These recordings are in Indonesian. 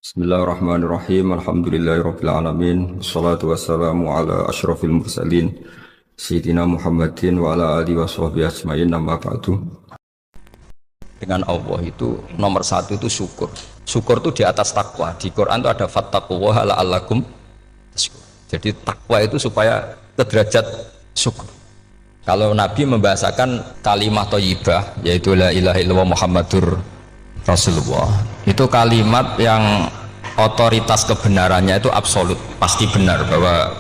Bismillahirrahmanirrahim. Alhamdulillahirabbil alamin. Wassalatu wassalamu ala asyrafil mursalin Sayyidina Muhammadin wa ala alihi washabbihi ajmain. Amma ba'du. Dengan Allah itu nomor satu itu syukur. Syukur itu di atas takwa. Di Quran itu ada fattaqullaha la'allakum tashkurun. Jadi takwa itu supaya ke derajat syukur. Kalau Nabi membahasakan kalimat thayyibah yaitu la ilaha illallah Muhammadur Rasulullah, itu kalimat yang otoritas kebenarannya itu absolut, pasti benar bahwa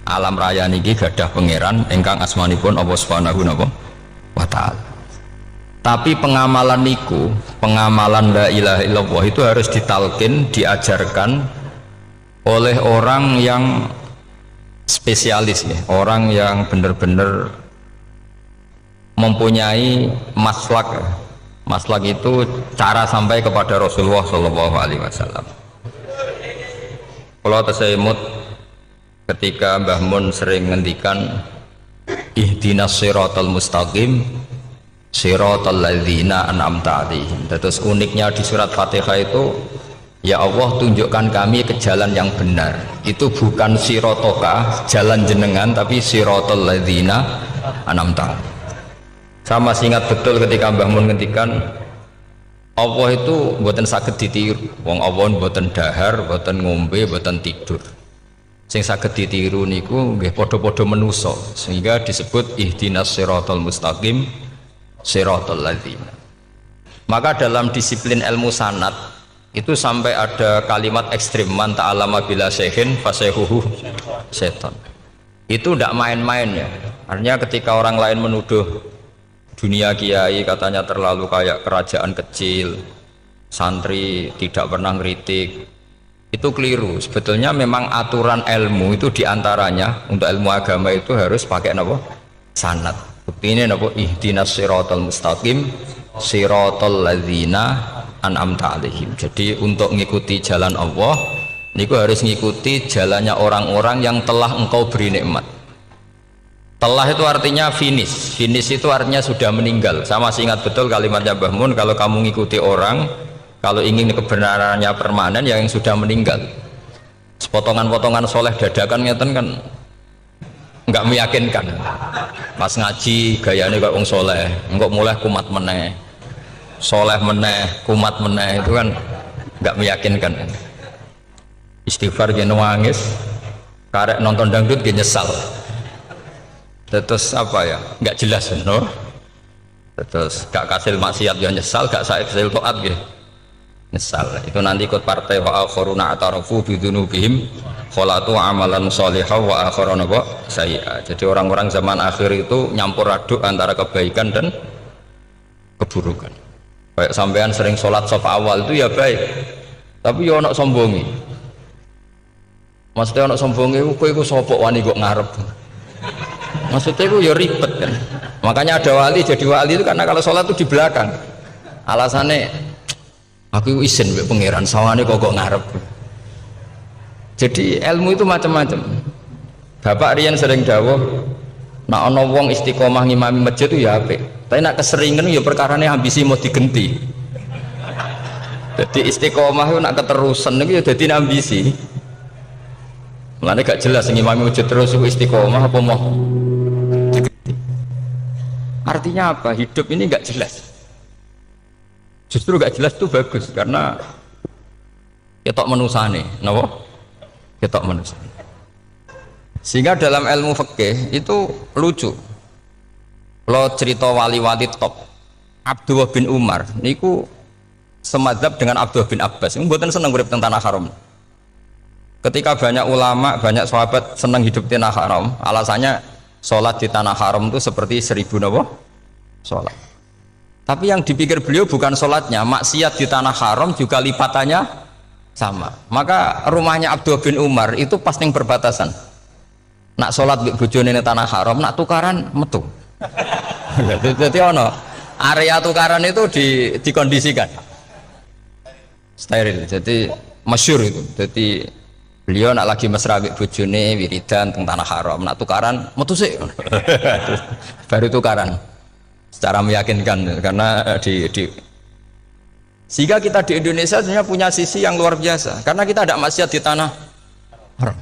alam raya niki gadah pangeran ingkang asmanipun Allah Subhanahu wa taala. Tapi pengamalan niku, pengamalan la ilaha illallah itu harus ditalkin, diajarkan oleh orang yang spesialis ya, orang yang benar-benar mempunyai maslak. Maslak itu cara sampai kepada Rasulullah Shallallahu Alaihi Wasallam. Kalau tersemut ketika Mbah Mun sering ngendikan ihdinas siratal mustaqim siratal ladzina an'amta 'alaihim. Terus uniknya di surat Fatihah itu, ya Allah tunjukkan kami ke jalan yang benar. Itu bukan sirotoka jalan jenengan, tapi siratal ladzina an'amta 'alaihim. Sama ingat betul ketika Mbah Mun ngendikan Allah itu mboten saged ditiru. Wong Allah mboten dahar, mboten ngombe, mboten tidur. Sing saged ditiru niku nggih padha-padha manusa, sehingga disebut ihdinas siratal mustaqim siratal ladzina. Maka dalam disiplin ilmu sanad itu sampai ada kalimat ekstrim, man ta'allama bila syekhin fasyekhuhu setan. Itu tidak main-main ya. Artinya ketika orang lain menuduh dunia kiai katanya terlalu kayak kerajaan kecil, santri tidak pernah ngeritik, itu keliru. Sebetulnya memang aturan ilmu itu diantaranya untuk ilmu agama itu harus pakai apa? Sanad. Bukti ini apa? Ihdinas siratal mustaqim siratal ladzina an'amta 'alaihim. Jadi untuk mengikuti jalan Allah niku harus mengikuti jalannya orang-orang yang telah engkau beri nikmat. Telah itu artinya finish. Finish itu artinya sudah meninggal. Sama ingat betul kalimatnya Mbah Mun, kalau kamu ngikuti orang, kalau ingin kebenarannya permanen, yang sudah meninggal. Potongan-potongan soleh dadakan ngeten kan nggak meyakinkan. Pas ngaji gayanya kayak wong soleh, enggak mulai kumat meneh, soleh meneh, kumat meneh, itu kan nggak meyakinkan. Istighfar gini nangis, karek nonton dangdut gini nyesal. Terus apa ya, nggak jelas no? Terus gak kasil maksiat ya nyesal, gak kasil toat gitu nyesal. Itu nanti ikut partai wa akharuna atarafu bidunubihim kholatu amalan sholihah wa akharuna sayyi'ah. Jadi orang-orang zaman akhir itu nyampur aduk antara kebaikan dan keburukan. Kayak sampean sering sholat saf awal itu ya baik, tapi ya ono sombongi. Maksudnya ono sombongi kowe iku sapa wani kok ngarep. Maksudnya itu ya ribet kan. Makanya ada wali jadi wali itu karena kalau sholat itu di belakang. Alasannya aku izin mbek pangeran sawane kok ngarep. Jadi ilmu itu macam-macam. Bapak Rian sering dawuh, nak ana wong istiqomah ngimami masjid itu ya apik. Tapi nak keseringan ya perkarane ambisi mau digenti. Jadi istiqomah itu nak keterusan itu ya dadi ambisi. Mulane gak jelas ngimami masjid terus itu istiqomah apa mau. Artinya apa? Hidup ini nggak jelas. Justru nggak jelas itu bagus karena ketok manusane, napa? Ketok manusane. Sehingga dalam ilmu fikih itu lucu. Kalau cerita wali-wali top, Abdullah bin Umar, niku semadzhab dengan Abdullah bin Abbas. Mboten seneng urip teng tanah haram. Ketika banyak ulama, banyak sahabat senang hidup di tanah haram, alasannya sholat di tanah haram itu seperti 1000 napa? Sholat. Tapi yang dipikir beliau bukan sholatnya, maksiat di tanah haram juga lipatannya sama. Maka rumahnya Abdullah bin Umar itu pas yang berbatasan. Nak sholat di bojone di tanah haram, nak tukaran metu. Jadi ono area tukaran itu dikondisikan steril. Jadi masyhur itu. Jadi beliau nak lagi mesra mbek bojone wiridan teng tanah haram, nak tukaran metu sik. Baru tukaran secara meyakinkan karena Sehingga kita di Indonesia sebenarnya punya sisi yang luar biasa karena kita tidak maksiat di tanah haram.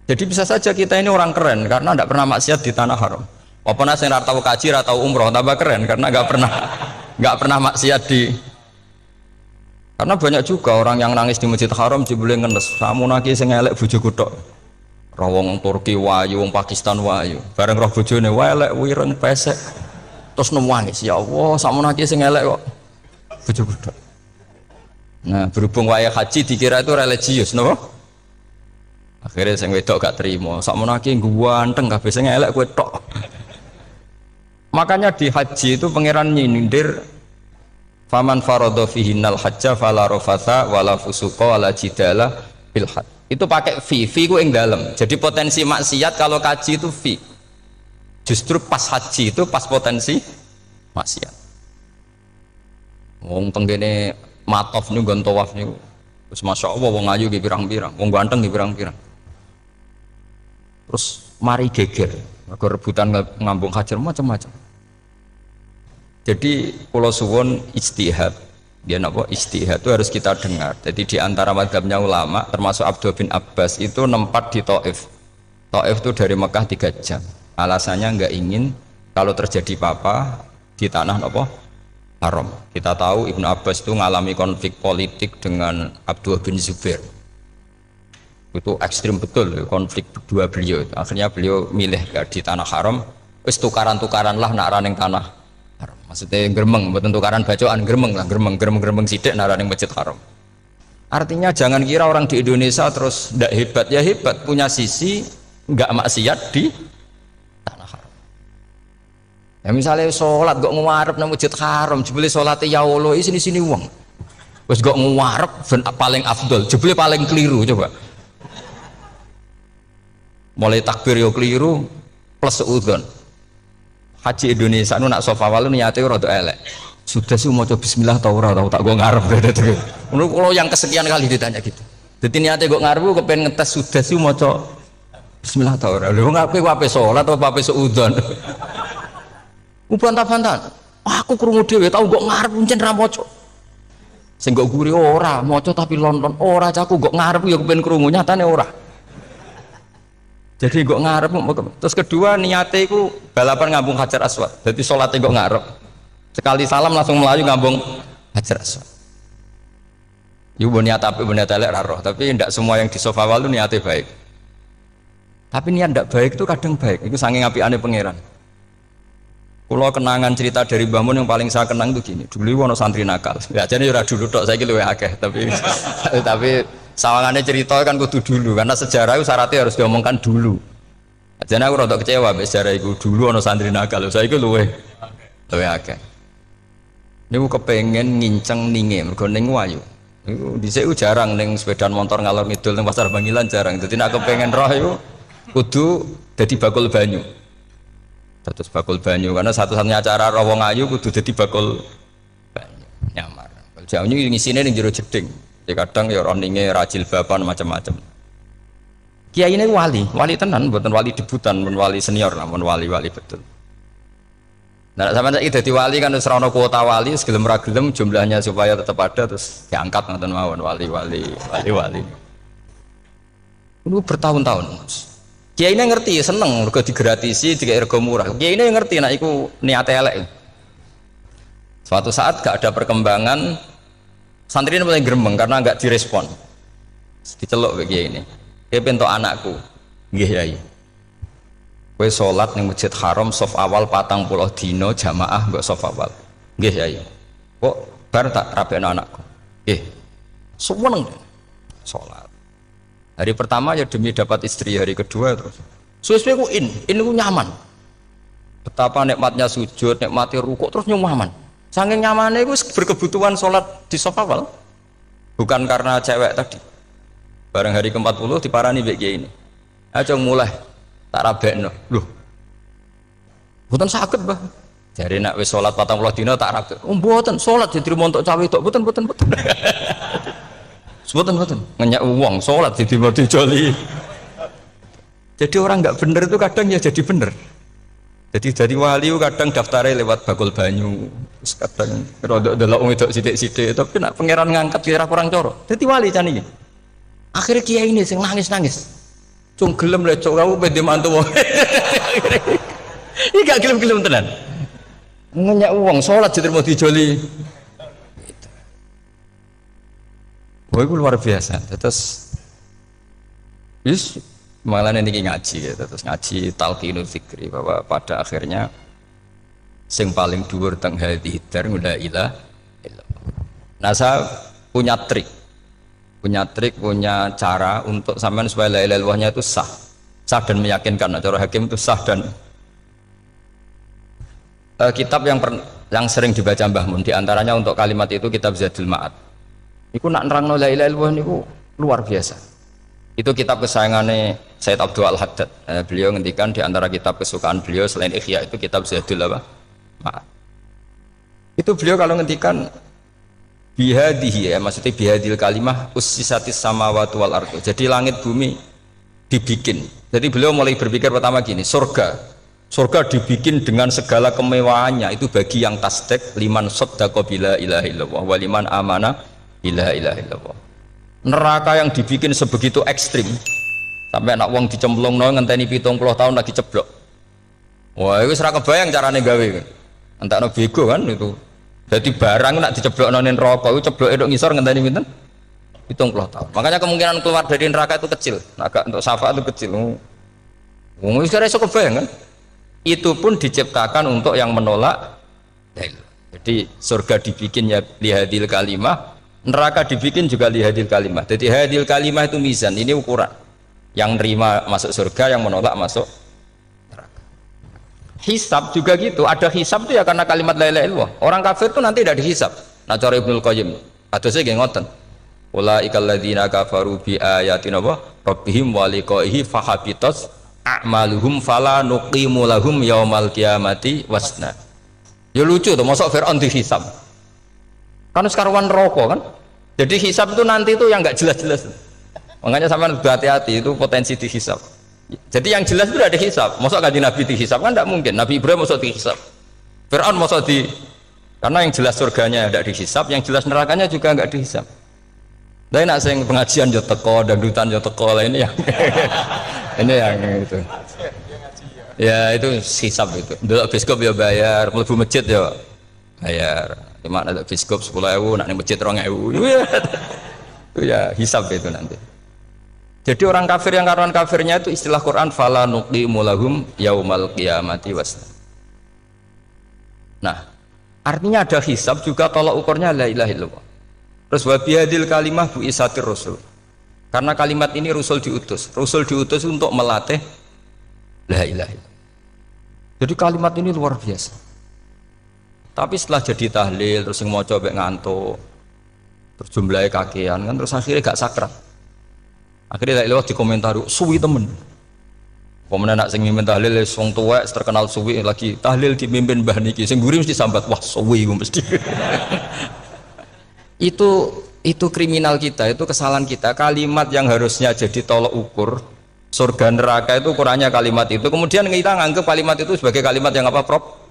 Jadi bisa saja kita ini orang keren karena tidak pernah maksiat di tanah haram. Walaupun saya tahu kaji, tahu umroh, tambah keren karena nggak pernah maksiat di. Karena banyak juga orang yang nangis di Masjid Haram jebule ngenes, samu naki sing elek bojoku tok. Roh wong Turki wayu, wong Pakistan wayu. Bareng roh bojone elek wireng pesek. Terus nangis, ya Allah, samu naki sing elek kok bojoku tok. Nah, berhubung wayah haji dikira itu religius, napa? Akhirnya sing wedok gak terima. Samu naki ganteng kabeh sing elek kowe tok. Makanya di haji itu pangeran nyindir faman faradha fihinnal hajja fala rafatha wala fusuqa wala jidala fil hajj. Itu pakai fi ku ing dalem. Jadi potensi maksiat kalau kaji itu fi. Justru pas haji itu pas potensi maksiat. Wong tenggene matof niku nggon tawaf niku. Wis masyaallah wong ayu ki pirang-pirang, wong ganteng ki pirang-pirang. Terus mari geger, mergo rebutan ngambung hajar macam-macam. Jadi kalau suwon ijtihad, dia napa ijtihad itu harus kita dengar. Jadi di antara mazhabnya ulama, termasuk Abdul bin Abbas itu nempat di Taif. Taif itu dari Mekah 3 jam. Alasannya nggak ingin kalau terjadi apa-apa di tanah napa haram. Kita tahu Ibnu Abbas itu mengalami konflik politik dengan Abdul bin Zubair. Itu ekstrim betul konflik berdua beliau. Akhirnya beliau milih di tanah haram. Wis tukaran-tukaran lah nak raning tanah. Maksudnya gremeng, buat tukaran bacaan gremeng lah, gremeng sidik nara ning Masjid Haram. Artinya jangan kira orang di Indonesia terus ndak hebat, ya hebat, punya sisi nggak maksiat di tanah haram. Ya misalnya sholat kok ngarep nang Masjid Haram, jebule salate ya Allah sini wong. Wis kok ngarep paling afdol, jebule paling keliru coba. Mulai takbir yo keliru plus seudon. Haji Indonesia nu nak sofa walu niate rada elek. Sudah sih mau coba bismillah tau ora tau tak gua ngarep gitu. Menurut kalau yang kesekian kali ditanya gitu. Jadi niate gua ngarep kepen ngetes sudah sih mau coba bismillah tau ora. Lha ngapain gua ape salat atau ape seudon. Bantah-bantah. Aku krungu dhewe tau gua ngarep pancen ra maca. Sing gak guri ora maca tapi lonton ora caku gua ngarep ya kepen krungu nyatane ora. Jadi kok ngarep, terus kedua niatnya itu balapan ngambung Hajar Aswad. Jadi sholatnya kok ngarep, sekali salam langsung melayu ngambung Hajar Aswad. Ibu niat tapi niat elek roh, tapi tidak semua yang di sofa walu niatnya baik. Tapi niat tidak baik itu kadang baik. Itu saking apiane pangeran. Kalau kenangan cerita dari Mbah Mun yang paling saya kenang itu gini. Dulu wono santri nakal. Ya jadi ora dulu tok saiki luwih akeh, tapi sawangannya cerita kan kudu dulu karena sejarah itu syaratnya harus diomongkan dulu. Jadi aku rada kecewa sejarah itu dulu ono santri nakal, saya itu luwe akeh. Ini aku kepengen nginceng ninge, mergo ning wayu. Iku dhisik jarang ning sepeda motor ngalor ngidul ning pasar Bangilan jarang. Jadi nek kepengen roh iku kudu dadi bakul banyu. Terus bakul banyu karena satu-satunya cara roh wong ayu kudu dadi bakul banyu. Nyamar. Jauhnya ngisine ning jero jeding. Ya kadang ya roninge rajil bapan macam-macam. Kiai ini wali tenan, bukan wali debutan, bukan wali senior, namun wali betul. Nah, sama saya jadi wali kan terus rono kuota wali, segelem ragelem jumlahnya supaya tetap ada terus diangkat nonton mawon wali. Itu bertahun-tahun. Kiai ini ngerti, seneng, mergo digratisi, dikai rego murah. Kiai ini ngerti, nah iku niate elek. Suatu saat gak ada perkembangan. Santri ini mulai gremeng karena nggak direspon, diceluk begini ini. Dia bentuk anakku, nggih yai. Kowe sholat ning Masjid Haram sof awal 40 dino jamaah mbok sof awal. Nggih yai. Kok bar tak rabekno anakku. Nggih. Seneng sholat. Hari pertama ya demi dapat istri, hari kedua terus. Suwe-suwe ku ku nyaman. Betapa nikmatnya sujud, nikmati rukuk terus nyaman. Saking nyamannya itu berkebutuhan sholat di sofa awal, bukan karena cewek tadi. Bareng hari ke-40 diparani begini ini. Aja mulai tak rabekno. Loh. Mboten saged, Mbah. Jare nek wis sholat 40 dina tak rabek. Oh, mboten sholat diterima untuk cawe tok. Mboten. Mboten. Ngenyak uang sholat diterima dijoli. Jadi orang nggak bener itu kadang ya jadi bener. Jadi dari wali kadang daftarnya lewat bakul banyu, terus kadang rodok delok wedok sithik-sithik, tapi nak pangeran ngangkat kira kurang coro. Jadi wali can iki. Akhirnya kiai ini sing nangis-nangis. Cung gelem le cok kamu pede mantu wong. Iki gak gelem-gelem tenan. Ngenyak uang salat diterima dijoli. Wah, itu luar biasa. Terus malah niki ngaji gitu, terus ngaji talqinul fikri bahwa pada akhirnya sing paling dhuwur teng hadhihi dar la ilaha illallah. Nah, saya punya trik, punya cara untuk sampean supaya la ilaha illallahnya itu sah dan meyakinkan. Nah, cara hakim itu sah dan kitab yang sering dibaca Mbah Mun diantaranya untuk kalimat itu kitab Zadul Ma'ad. Iku nak nerangno la ilaha illallah niku luar biasa. Itu kitab kesayangannya Sayyid Abdul Al-Haddad. Beliau ngendikan di antara kitab kesukaan beliau selain Ikhya itu kitab Zadul Ma'ad. Itu beliau kalau ngendikan bihadihi, ya maksudnya bihadil kalimah ussisatis samawati wal ardu. Jadi langit bumi dibikin. Jadi beliau mulai berpikir pertama gini, surga dibikin dengan segala kemewahannya itu bagi yang tasdek liman saddaqa bila ilaha illallah wa liman amana bila ilaha illallah. Neraka yang dibikin sebegitu ekstrim sampai anak wong dicemplungno ngenteni 70 tahun lagi ceblok. Wah, itu ora kebayang carane gawe. Entakno bego kan itu. Jadi barang nak diceblokno ning neraka itu cebloke nduk ngisor ngenteni pinten? 70 tahun. Makanya kemungkinan keluar dari neraka itu kecil. Agak untuk syafaat itu kecil. Wong wis ora iso kebayang kan? Itu pun diciptakan untuk yang menolak. Jadi surga dibikinnya lihadil kalimah, neraka dibikin juga lihadil kalimah. Jadi hadil kalimah itu mizan, ini ukuran. Yang nerima masuk surga, yang menolak masuk neraka. Hisab juga gitu, ada hisab itu ya karena kalimat la ilaha illallah. Orang kafir itu nanti tidak dihisab. Nah cara Ibnul Qayyim, atau saya nggih ngoten. Ulaikal ladzina kafaru bi ayatina rabbihim wa liqaihi fahabitat a'maluhum fala nuqimu lahum yaumal qiyamati wasna. Ya lucu tuh, mosok Fir'aun dihisab. Kan sekarang rokok kan, jadi hisab itu nanti itu yang nggak jelas-jelas. Makanya sampai berhati-hati itu potensi dihisab. Jadi yang jelas itu ada hisab. Masuk kaji Nabi dihisab kan tidak mungkin. Nabi Ibrahim masuk dihisab. Fir'aun masuk karena yang jelas surganya tidak dihisab, yang jelas nerakanya juga nggak dihisab. Tapi nak sing pengajian jo teko, dangdutan jo teko lah ini yang ini yang itu. Ya itu hisab itu. Dulu biskop ya bayar, mlebu masjid ya bayar. Cuma ada biskop 10.000, nak ning masjid 2.000. Itu ya hisab itu nanti. Jadi orang kafir yang karuan kafirnya itu istilah Quran fala nuqimu lahum yaumal qiyamati wasna. Nah, artinya ada hisab juga tolak ukurnya la ilaha illallah. Terus wa bihadil kalimah bu isatir rasul. Karena kalimat ini rasul diutus untuk melatih la ilaha illallah. Jadi kalimat ini luar biasa. Tapi setelah jadi tahlil terus yang mau coba ngantuk terus jumlahnya kakean kan terus akhirnya gak sakral. Akhirnya lewat di komentar suwi temen. Pemenang nak sing mimpin tahlil wong tuwek terkenal suwi lagi tahlil dipimpin Mbah niki sing mburi mesti sambat wah suwi mesti. itu kriminal kita, itu kesalahan kita. Kalimat yang harusnya jadi tolok ukur surga neraka itu ukurannya kalimat itu. Kemudian kita nganggap kalimat itu sebagai kalimat yang apa prop.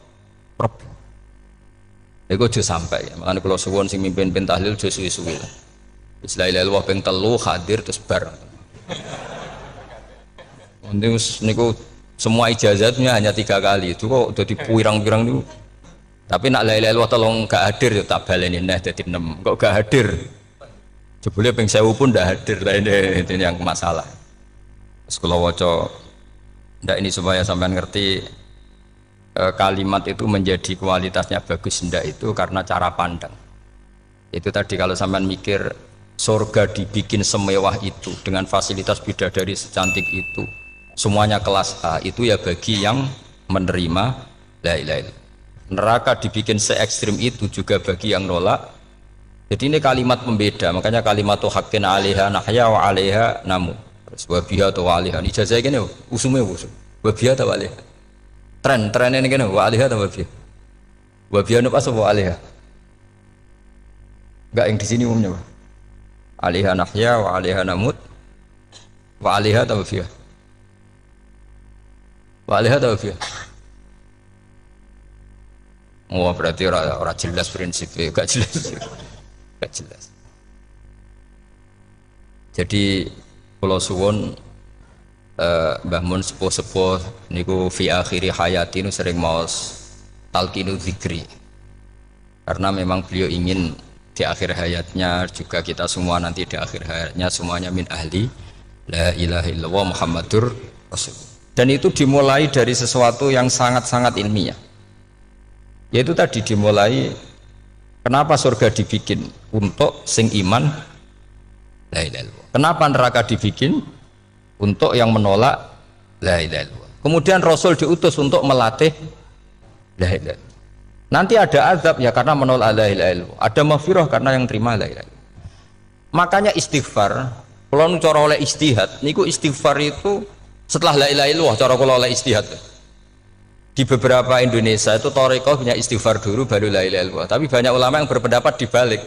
Iku aja sampai ya. Makanya kalau suwun sing mimpin tahlil aja suwi-suwi. La ilaha illallah ping 3 hadir terus bar. Niku semua ijazatnya hanya 3 kali. Itu kok udah dipirang-pirang niku. Tapi nak la ilaha illallah tolong gak hadir ya tak baleni neh dadi 6. Kok gak hadir? Jebule ping 1000 pun ndak hadir. Ini yang masalah. Terus kalau waca ndak ini supaya sampean ngerti kalimat itu menjadi kualitasnya bagus ndak itu karena cara pandang. Itu tadi kalau sampean mikir surga dibikin semewah itu dengan fasilitas bidadari secantik itu, semuanya kelas A, itu ya bagi yang menerima la ilaha illallah. Neraka dibikin se ekstrim itu juga bagi yang nolak. Jadi ini kalimat pembeda, makanya kalimat tuh hakin alaiha nahya wa alaiha namu. Terus wabiha atau alaiha ijazah gini usumnya usum wabiha atau alaiha trennya ini gini wa alaiha atau wabiha nu pas wa alaiha enggak yang di sini umumnya alaiha nahya wa alaiha namut wa alaiha atau wabiha wa alaiha atau wabiha Oh berarti ora jelas prinsipnya, gak jelas. Gak jelas. Jadi kula suwun Mbah Mun sepuh-sepuh niku fi akhiri hayati nu sering maos talqinu dzikri. Karena memang beliau ingin di akhir hayatnya juga kita semua nanti di akhir hayatnya semuanya min ahli la ilaha illallah Muhammadur Rasul. Dan itu dimulai dari sesuatu yang sangat-sangat ilmiah. Yaitu tadi dimulai kenapa surga dibikin untuk sing iman la ilaha illallah. Kenapa neraka dibikin untuk yang menolak la ilaha illallah. Kemudian Rasul diutus untuk melatih la ilaha illallah. Nanti ada azab ya karena menolak la ilaha illallah. Ada maghfirah karena yang terima la ilaha illallah. Makanya istighfar, kalau cara oleh istihad, niku istighfar itu setelah la ilaha illallah cara kalau oleh istihad. Di beberapa Indonesia itu thariqah punya istighfar dulu baru la ilaha illallah. Tapi banyak ulama yang berpendapat dibalik.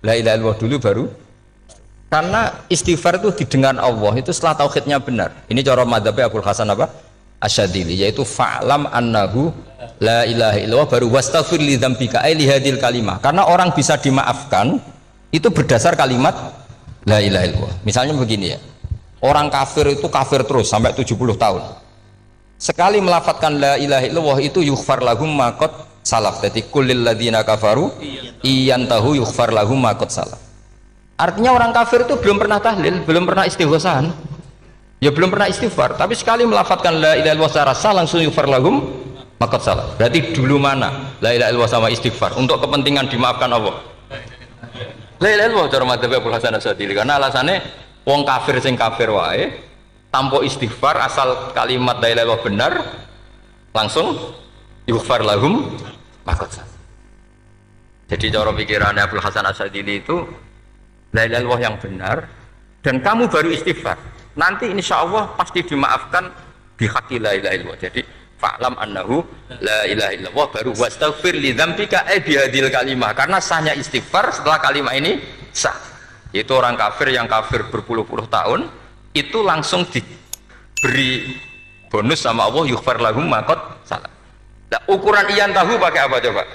La ilaha illallah dulu baru. Karena istighfar itu didengar Allah itu setelah tauhidnya benar. Ini cara madzhabnya Abul Hasan apa? Asyadili, yaitu fa'lam annahu la ilaha illallah baru wastaghfir li dzambika ai li hadil kalimah. Karena orang bisa dimaafkan itu berdasar kalimat la ilaha illallah. Misalnya begini ya. Orang kafir itu kafir terus sampai 70 tahun. Sekali melafadzkan la ilaha illallah itu yughfar lahum ma qad salaf. Jadi kullil ladzina kafaru iyantahu yughfar lahum ma qad salaf. Artinya orang kafir itu belum pernah tahlil, belum pernah istighosahan, ya belum pernah istighfar. Tapi sekali melafadzkan la ilaha illallah secara sah langsung yughfar lahum maqad salah. Berarti dulu mana la ilaha illallah sama istighfar untuk kepentingan dimaafkan Allah? La ilaha illallah cara madzhab Abul Hasan Asyadili. Karena alasannya wong kafir sing kafir wae tanpa istighfar asal kalimat la ilaha illallah benar langsung yughfar lahum maqad salah. Jadi cara pikirannya Abul Hasan Asyadili itu la ilaha illallah yang benar dan kamu baru istighfar nanti insya Allah pasti dimaafkan bihaqi la ilaha illallah. Jadi fa'lam annahu la ilaha illallah baru wastaghfir li dzambika bihadil kalimah karena sahnya istighfar setelah kalimat ini sah. Itu orang kafir yang kafir berpuluh-puluh tahun itu langsung diberi bonus sama Allah yughfar lahum ma qad salah. Nah, ukuran iyan tahu pakai apa coba?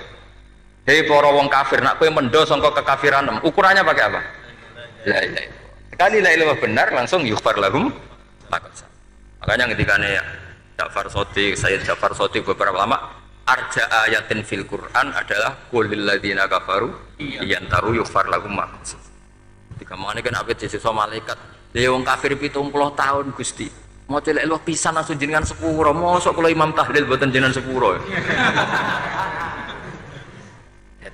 Hei para wong kafir nak kowe mendo sangka kekafiran ukurannya pakai apa? La ilaha illallah. Sekali la ilaha benar langsung yughfar lahum maqad salah. Makanya ketika ya Ja'far Shadiq, Sayyid Ja'far Shadiq beberapa lama arja ayatin fil Quran adalah qulil ladzina kafaru iyantaru yughfar lahum maqad salah. Ketika mangane kan apik disisa malaikat. Lha wong kafir 70 tahun Gusti. Mau la ilaha pisan langsung jenengan sepuro. Mosok kula imam tahlil mboten jenengan sepuro.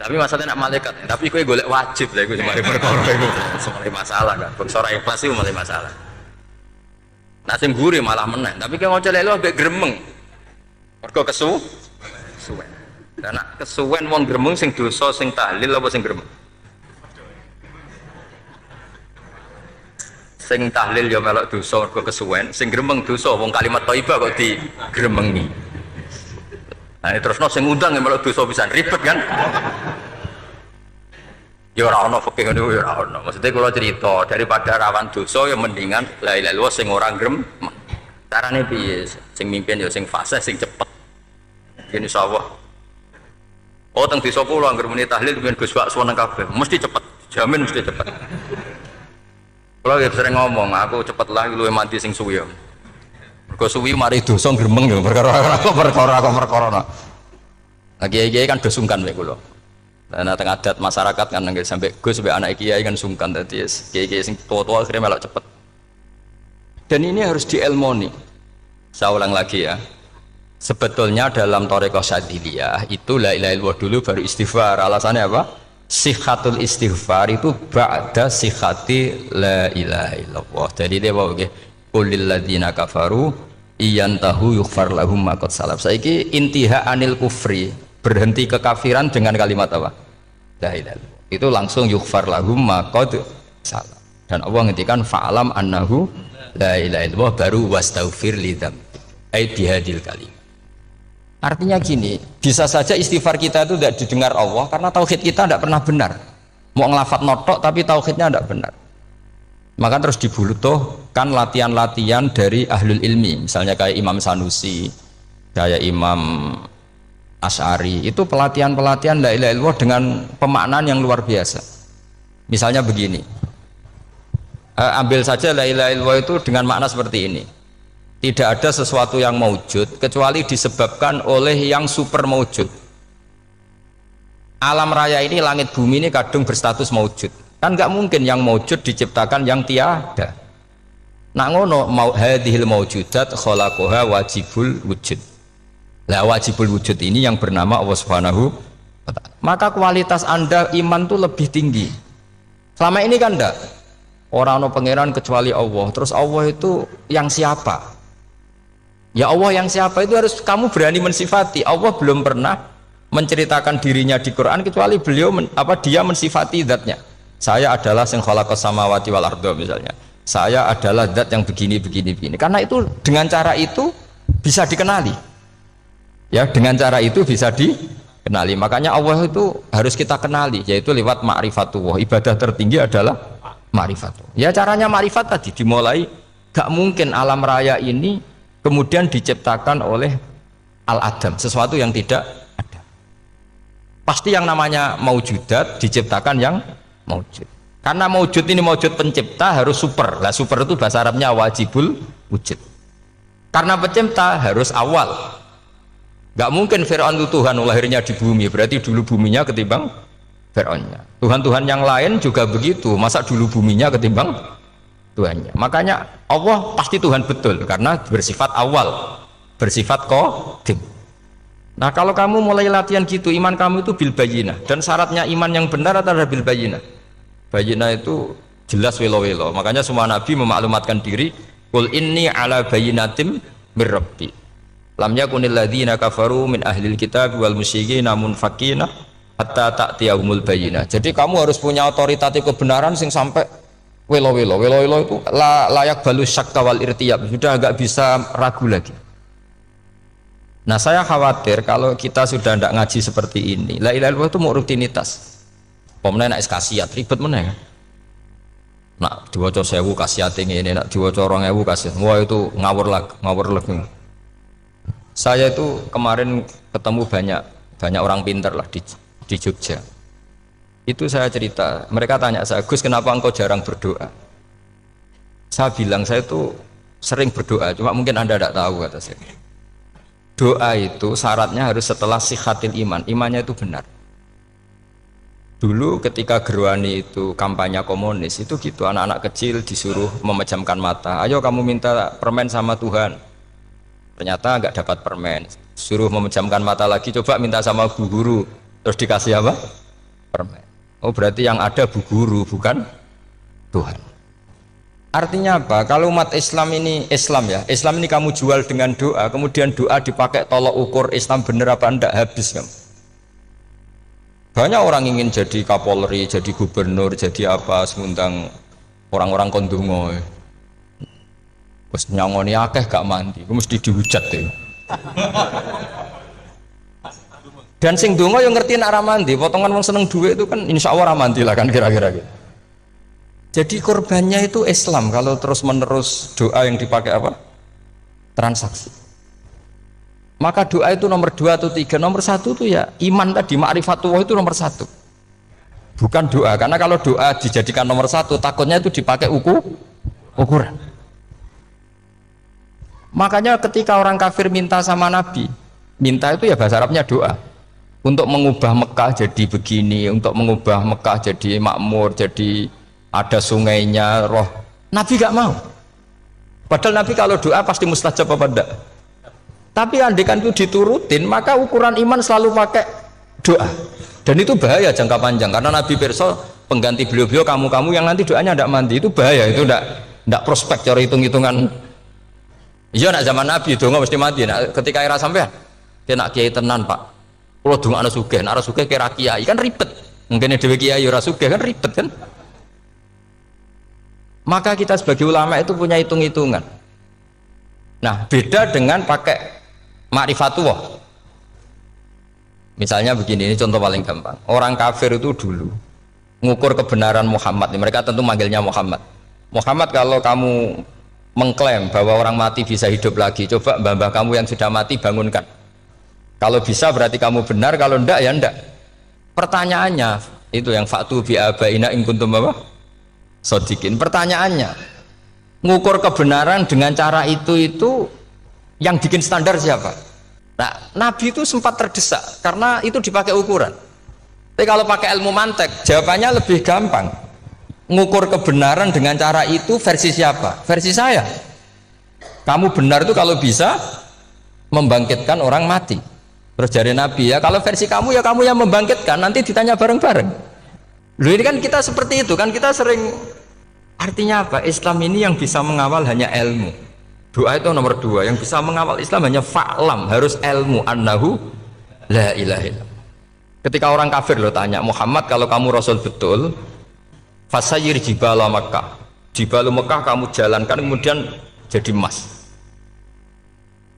Tapi masalahnya nak malaikat, tapi kowe golek wajib lah iku semari perkara iku. Semari masalah kan. Bangsa ora ikhlas iku malah masalah. Nah sing mburi malah meneh, tapi kowe ngoco lelo ambek gremeng. Mergo kesuwen. Lah nak kesuwen wong gremeng sing dosa sing tahlil apa sing gremeng? Sing tahlil ya melok dosa mergo kesuwen, sing gremeng dosa wong kalimat thayyibah kok digremengi. Nah, terus sing ngundang yang melok dosa pisan ribet kan? Ya ora ono fikih ngono ya ora ono. Maksudnya kalau cerita daripada rawan dosa ya mendingan la ilaha illallah sing ora grem. Carane piye? Sing mimpin ya sing fasih sing cepet. Yen insyaallah. Oh teng desa kula anggere muni tahlil ben Gus Bakso nang kabeh, mesti cepet. Jamin mesti cepet. Kula ya sering ngomong, aku cepet lah luwih mati sing suwi. Mergo suwi mari dosa gremeng ya perkara. Lah kiai-kiai kan do sungkan mek kula. Nah tengah adat masyarakat kan nggak sampai gue sampai anak kiai kan sungkan tadi kiai sing tua akhirnya malah cepet. Dan ini harus dielmoni. Saya ulang lagi ya. Sebetulnya dalam thariqah Syadziliyah itu la ilaha illallah dulu baru istighfar. Alasannya apa? Sihhatul istighfar itu ba'da sihhati la ilaha illallah. Jadi dia bawa ke qulil ladzina kafaru iyantahu yughfar lahum ma qad salaf. Saiki intiha anil kufri, berhenti kekafiran dengan kalimat apa? La ilaha illallah. Itu langsung yughfar lahum ma qad salaf. Dan Allah ngendikan fa'lam annahu la ilaha illallah baru wastaghfir lidzam ai bihadil kalim. Artinya gini, bisa saja istighfar kita itu tidak didengar Allah karena tauhid kita tidak pernah benar. Mau ngelafat notok tapi tauhidnya tidak benar. Maka terus dibutuhkan latihan-latihan dari ahlul ilmi, misalnya kayak Imam Sanusi, kayak Imam Asy'ari itu pelatihan-pelatihan la ilaha illallah dengan pemaknaan yang luar biasa. Misalnya begini, ambil saja la ilaha illallah itu dengan makna seperti ini, tidak ada sesuatu yang maujud kecuali disebabkan oleh yang super maujud. Alam raya ini, langit bumi ini kadung berstatus maujud, kan nggak mungkin yang maujud diciptakan yang tiada. Nak ngono mau hadhil maujudat khalaqaha wajibul wujud. Lah wajibul wujud ini yang bernama Allah Subhanahu wa ta'ala. Maka kualitas Anda iman tuh lebih tinggi. Selama ini kan enggak, orang no pangeran kecuali Allah. Terus Allah itu yang siapa? Ya Allah yang siapa itu harus kamu berani mensifati. Allah belum pernah menceritakan dirinya di Quran kecuali beliau dia mensifati zatnya. Saya adalah sing khalaqas samawati wal arda misalnya. Saya adalah zat yang begini. Karena itu dengan cara itu bisa dikenali. Ya, dengan cara itu bisa dikenali. Makanya Allah itu harus kita kenali, yaitu lewat ma'rifatullah. Ibadah tertinggi adalah ma'rifatullah. Ya caranya ma'rifat tadi dimulai, gak mungkin alam raya ini kemudian diciptakan oleh al-adam, sesuatu yang tidak ada. Pasti yang namanya maujudat diciptakan yang maujud. Karena maujud ini maujud pencipta harus super. Lah super itu bahasa Arabnya wajibul wujud. Karena pencipta harus awal. Gak mungkin Fir'aun itu Tuhan lahirnya di bumi, berarti dulu buminya ketimbang Fir'aunnya. Tuhan-Tuhan yang lain juga begitu, masa dulu buminya ketimbang Tuhannya. Makanya Allah pasti Tuhan betul karena bersifat awal, bersifat qadim. Nah kalau kamu mulai latihan gitu, iman kamu itu bil bayyinah, dan syaratnya iman yang benar adalah bil bayyinah. Bayyinah itu jelas welo-welo. Makanya semua nabi memaklumatkan diri, qul inni ala bayyinatim mir rabbi. Lam yakunil ladzina kafaru min ahlil kitab wal musyrikin munfakina hatta ta'tiyahumul bayyinah. Jadi kamu harus punya otoritatif kebenaran sing sampai welo-welo itu layak balus syakka wal irtiyab, sudah agak bisa ragu lagi. Nah saya khawatir kalau kita sudah tidak ngaji seperti ini, la ilaha illallah itu mau rutinitas. Pemenang nak kasiat ribet meneh. Nak diwaca 1000 kasiat ngene, nak diwaca 2000 kasiat. Wah itu ngawur lagi. Saya itu kemarin ketemu banyak orang pintar lah di Jogja. Itu saya cerita, mereka tanya saya, Gus kenapa engkau jarang berdoa? Saya bilang saya itu sering berdoa, cuma mungkin Anda tidak tahu kata saya. Doa itu syaratnya harus setelah sihatil iman, imannya itu benar. Dulu ketika Gerwani itu kampanye komunis itu gitu, anak-anak kecil disuruh memejamkan mata, ayo kamu minta permen sama Tuhan. Ternyata nggak dapat permen, suruh memejamkan mata lagi, coba minta sama bu guru, terus dikasih apa? Permen. Oh berarti yang ada bu guru bukan Tuhan. Artinya apa? Kalau umat Islam ini Islam ini kamu jual dengan doa, kemudian doa dipakai tolok ukur Islam bener apa enggak, habis kamu. Banyak orang ingin jadi Kapolri, jadi gubernur, jadi apa, sementang orang-orang kondungo. Wes nyangoni akeh gak mandi, mesti dihujat deh. Dan sing donga yang ngerti nak ra mandi, potongan wong seneng duit itu kan insya Allah ra mandi lah kan kira-kira gitu. Jadi korbannya itu Islam kalau terus-menerus doa yang dipakai apa? Transaksi. Maka doa itu nomor 2 atau 3, nomor 1 itu ya iman tadi, ma'rifatullah itu nomor 1. Bukan doa, karena kalau doa dijadikan nomor 1 takutnya itu dipakai ukuran. Makanya ketika orang kafir minta sama Nabi, minta itu ya bahasa Arabnya doa, untuk mengubah Mekah jadi begini, untuk mengubah Mekah jadi makmur, jadi ada sungainya, roh. Nabi gak mau. Padahal Nabi kalau doa pasti mustajab apa enggak. Tapi andikan itu diturutin, maka ukuran iman selalu pakai doa. Dan itu bahaya jangka panjang, karena Nabi pirsa pengganti beliau-beliau kamu-kamu yang nanti doanya tidak mandi, itu bahaya, itu enggak prospek cara hitung-hitungan. Iya nak zaman Nabi donga mesti mati. Nak ketika era sampean, dia nak kiai tenan pak. Kalau donga anak sugih, nak sugih kira kiai kan ribet. Mungkin dewi kiai ora sugih kan ribet kan. Maka kita sebagai ulama itu punya hitung-hitungan. Nah beda dengan pakai ma'rifatullah. Misalnya begini, ini contoh paling gampang. Orang kafir itu dulu mengukur kebenaran Muhammad. Mereka tentu manggilnya Muhammad. Muhammad kalau kamu mengklaim bahwa orang mati bisa hidup lagi, coba mbah-mbah kamu yang sudah mati bangunkan. Kalau bisa berarti kamu benar, kalau ndak ya ndak. Pertanyaannya itu yang faktu bi abaina in kuntum apa? Sodikin. Pertanyaannya, ngukur kebenaran dengan cara itu yang bikin standar siapa? Nah, Nabi itu sempat terdesak karena itu dipakai ukuran. Tapi kalau pakai ilmu mantek, jawabannya lebih gampang. Ngukur kebenaran dengan cara itu versi siapa? Versi saya. Kamu benar itu kalau bisa membangkitkan orang mati. Terus dari Nabi, ya kalau versi kamu ya kamu yang membangkitkan, nanti ditanya bareng-bareng. Loh ini kan kita seperti itu kan, kita sering. Artinya apa? Islam ini yang bisa mengawal hanya ilmu. Doa itu nomor 2, yang bisa mengawal Islam hanya fa'lam, harus ilmu annahu la ilaha illallah. Ketika orang kafir lo tanya, Muhammad kalau kamu Rasul betul, fasayir jibala Makkah, jibalu Mekah kamu jalankan kemudian jadi emas.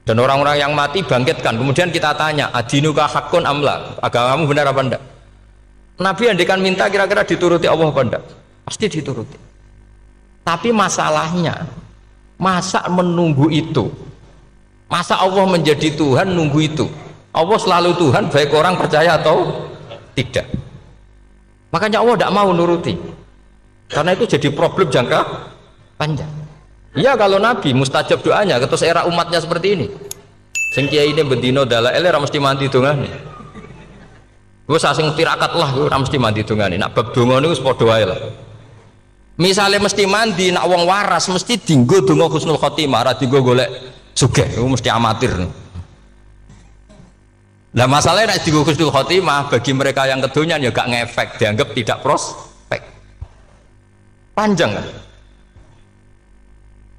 Dan orang-orang yang mati bangkitkan, kemudian kita tanya, adinuka hakun amla, agamamu benar apa enggak? Nabi andikan minta kira-kira dituruti Allah apa enggak? Pasti dituruti. Tapi masalahnya, masa menunggu itu? Masa Allah menjadi Tuhan nunggu itu? Allah selalu Tuhan, baik orang percaya atau tidak. Makanya Allah tidak mau nuruti, karena itu jadi problem jangka panjang. Iya kalau Nabi mustajab doanya, terus era umatnya seperti ini. Sing kiai ini bendino dalail ora mesti mandi dongane. Gue sasing tirakat lah, gue ora mesti mandi dongane. Nak bab donga niku wis padha wae lah. Misalnya mesti mandi, nak wong waras mesti dinggo donga husnul khotimah, ora dinggo golek sugih, itu mesti amatir. Nah masalahnya nak dinggo husnul khotimah bagi mereka yang kedonyan ya gak ngefek, dianggap tidak prospek. Panjang kan?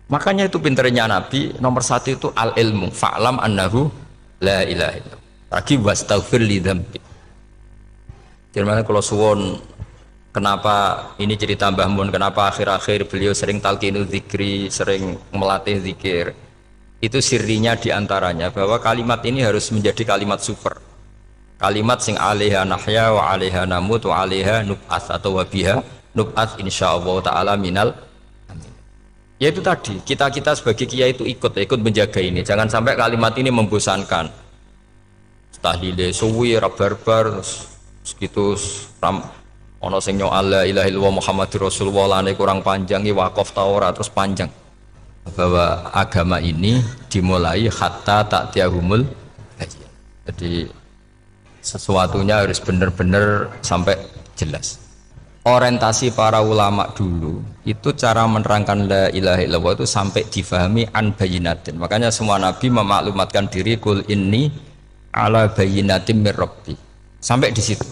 Makanya itu pinternya Nabi nomor 1 itu al ilmu fa'lam annahu la ilaha illallah. Lagi wastaghfir li dzambi. Jadi kalau suwon kenapa ini cerita Mbah Mun, kenapa akhir-akhir beliau sering talqinu zikri, sering melatih zikir. Itu sirinya diantaranya bahwa kalimat ini harus menjadi kalimat super. Kalimat sing alaiha nahya wa alaiha namut wa alaiha nub'ats atau wabiha nub'ats insyaallah taala minal. Ya itu tadi, kita sebagai kiai itu ikut menjaga ini. Jangan sampai kalimat ini membosankan. Tahlile suwi barbar segitu ono sing nyoal la ilaha illallah Muhammadur Rasulullah lane kurang panjang iki wakaf ta ora terus panjang. Bahwa agama ini dimulai hatta ta'tiyahumul bayyinah. Jadi sesuatunya harus benar-benar sampai jelas. Orientasi para ulama dulu itu cara menerangkan la ilaha illallah itu sampai difahami an bayyinatin. Makanya semua nabi memaklumatkan diri kul inni ala bayyinatin mir rabbi. Sampai di situ.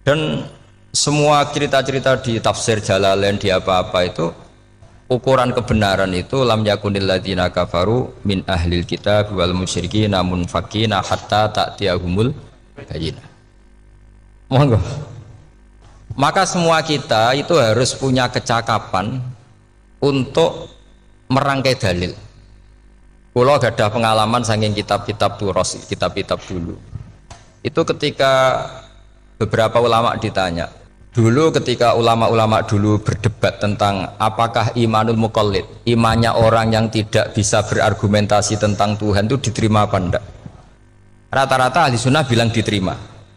Dan semua cerita-cerita di tafsir Jalalain di apa-apa itu ukuran kebenaran itu lam yakunil ladzina kafaru min ahlil kitab wal musyrikin namun fakina hatta ta'tiyahumul bayyinah. Monggo. Maka semua kita itu harus punya kecakapan untuk merangkai dalil. Kalau gak ada pengalaman saking kitab-kitab turos, kitab-kitab dulu. Itu ketika beberapa ulama ditanya, dulu ketika ulama-ulama dulu berdebat tentang apakah imanul muqallid, imannya orang yang tidak bisa berargumentasi tentang Tuhan itu diterima apa enggak? Rata-rata ahli sunnah bilang diterima,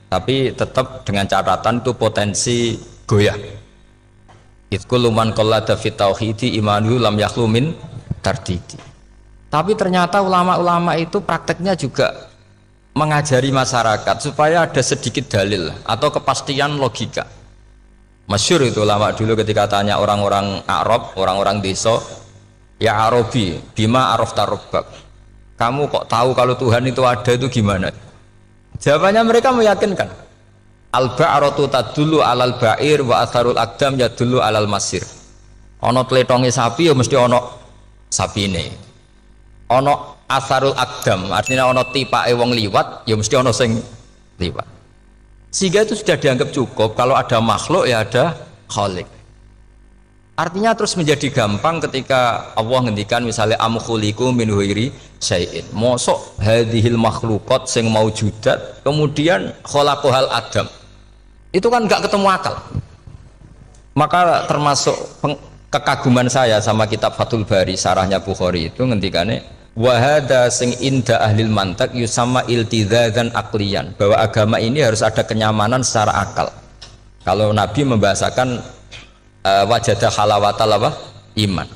tapi tetap dengan catatan itu potensi goyah. Itkul man qallada fit tauhidi imanu lam yakhlu min tardidi. Tapi ternyata ulama-ulama itu prakteknya juga mengajari masyarakat supaya ada sedikit dalil atau kepastian logika. Masyhur itu ulama dulu ketika tanya orang-orang Arab, orang-orang desa, ya Arabi, bima arafta rabbak. Kamu kok tahu kalau Tuhan itu ada, itu gimana? Jawabannya mereka meyakinkan. Al-ba'ratu tadullu alal ba'ir wa atharul aqdam yadullu alal masir. Ono tletonge sapi ya mesti ono sapine. Ono atharul aqdam, artinya ono tipake wong liwat ya mesti ono sing liwat. Sehingga itu sudah dianggap cukup kalau ada makhluk ya ada khalik. Artinya terus menjadi gampang ketika Allah ngendikan misalnya am khuliqu min ghairi syai'in. Mosok hadhil makhluqat sing maujudat kemudian khalaqahal adam. Itu kan enggak ketemu akal. Maka termasuk kekaguman saya sama kitab Fathul Bari sarahnya Bukhari itu ngendikane Wahada sing inda ahlil mantak yusama iltidzadan aklian, bahwa agama ini harus ada kenyamanan secara akal. Kalau Nabi membahasakan wajadah halawatal apa? Iman.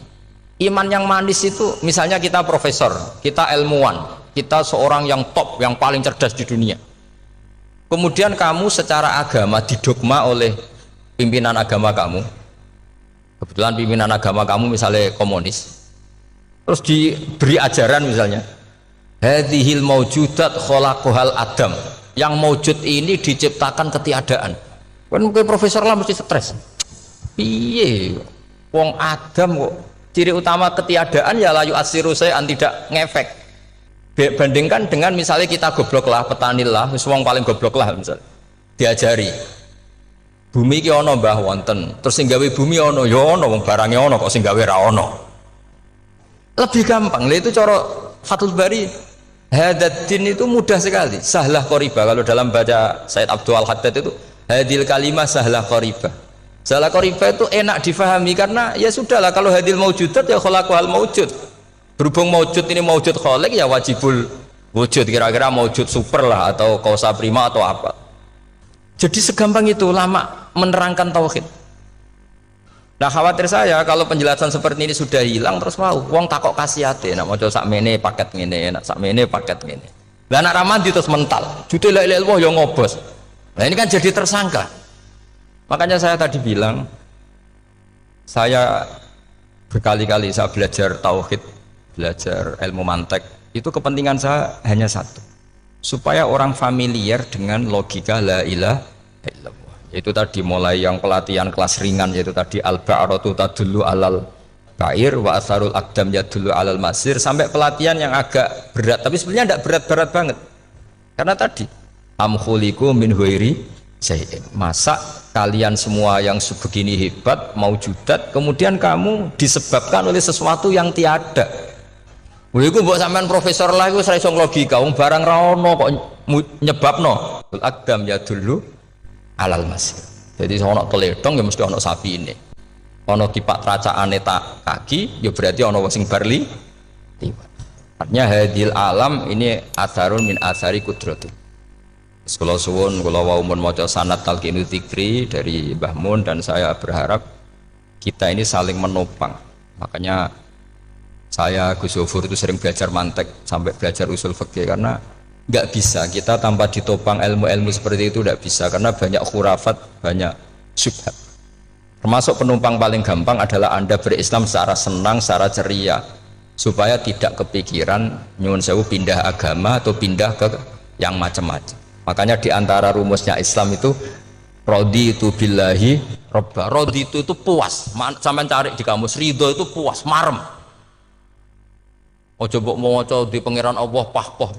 Iman yang manis itu misalnya kita profesor, kita ilmuwan, kita seorang yang top, yang paling cerdas di dunia. Kemudian kamu secara agama didogma oleh pimpinan agama kamu. Kebetulan pimpinan agama kamu misalnya komunis. Terus diberi ajaran misalnya hadhil maujudat khalaqahal adam, yang maujud ini diciptakan ketiadaan. Kan mungkin profesor lah mesti stres. Piye wong Adam kok ciri utama ketiadaan ya layu asiru saya tidak ngefek. Bandingkan dengan misalnya kita goblok lah, petani lah, wong paling goblok lah misalnya diajari bumi ki ana mbah wonten, terus sing gawe bumi ana ya ana, wong barange ana kok sing gawe ra ana. Lebih gampang lah itu cara Fathul Bari. Hadaddin itu mudah sekali, sahlah qoriba. Kalau dalam baca Said Abdul Al-Haddad itu hadil kalimah sahlah qoriba. Sahlah qoriba itu enak difahami karena ya sudahlah, kalau hadil maujudat ya khalaqahal maujud. Berhubung maujud ini maujud khaliq ya wajibul wujud, kira-kira maujud super lah atau kausa prima atau apa. Jadi segampang itu lama menerangkan tauhid. Nah khawatir saya kalau penjelasan seperti ini sudah hilang, terus mau wong takok kasihate nak maca sakmene paket ngene, nak sakmene paket ngene. Lah anak ramadi terus mental. Jute la ilaha illallah yo ngobos. Nah ini kan jadi tersangka. Makanya saya tadi bilang, saya berkali-kali saya belajar tauhid, belajar ilmu mantek, itu kepentingan saya hanya satu, supaya orang familiar dengan logika la ilaha illallah. Itu tadi mulai yang pelatihan kelas ringan, yaitu tadi al-ba'ratu tadullu alal ba'ir wa asarul aqdam yadullu alal masir, sampai pelatihan yang agak berat, tapi sebenarnya tidak berat-berat banget. Karena tadi am khuliqu min ghairi syai'in, masa kalian semua yang sebegini hebat maujudat kemudian kamu disebabkan oleh sesuatu yang tiada. Wah iku mbok sampean profesor lah iku ora iso logika, wong barang ra ono kok nyebabno. Al-aqdam yadullu alal masir. Jadi ono teledong ya mesti ono sapi ini, ono tipak tracaane tak kaki ya berarti ono sing barli liwat. Artinya hadil alam ini atharun min athari kudrati. Sekolah suwun kula wau mun maca sanad talqinu dzikri dari Mbah Mun, dan saya berharap kita ini saling menopang. Makanya saya Gus Zofur itu sering belajar mantek sampai belajar usul fikih, karena nggak bisa kita tanpa ditopang ilmu-ilmu seperti itu, nggak bisa, karena banyak khurafat, banyak syubhat. Termasuk penumpang paling gampang adalah Anda berislam secara senang, secara ceria, supaya tidak kepikiran nyuwun sewu pindah agama atau pindah ke yang macam-macam. Makanya diantara rumusnya Islam itu raditu billahi robba. Raditu itu puas, sampai cari di kamus, ridho itu puas, marem. Ojo mbok maca di pangeran Allah pah-pah.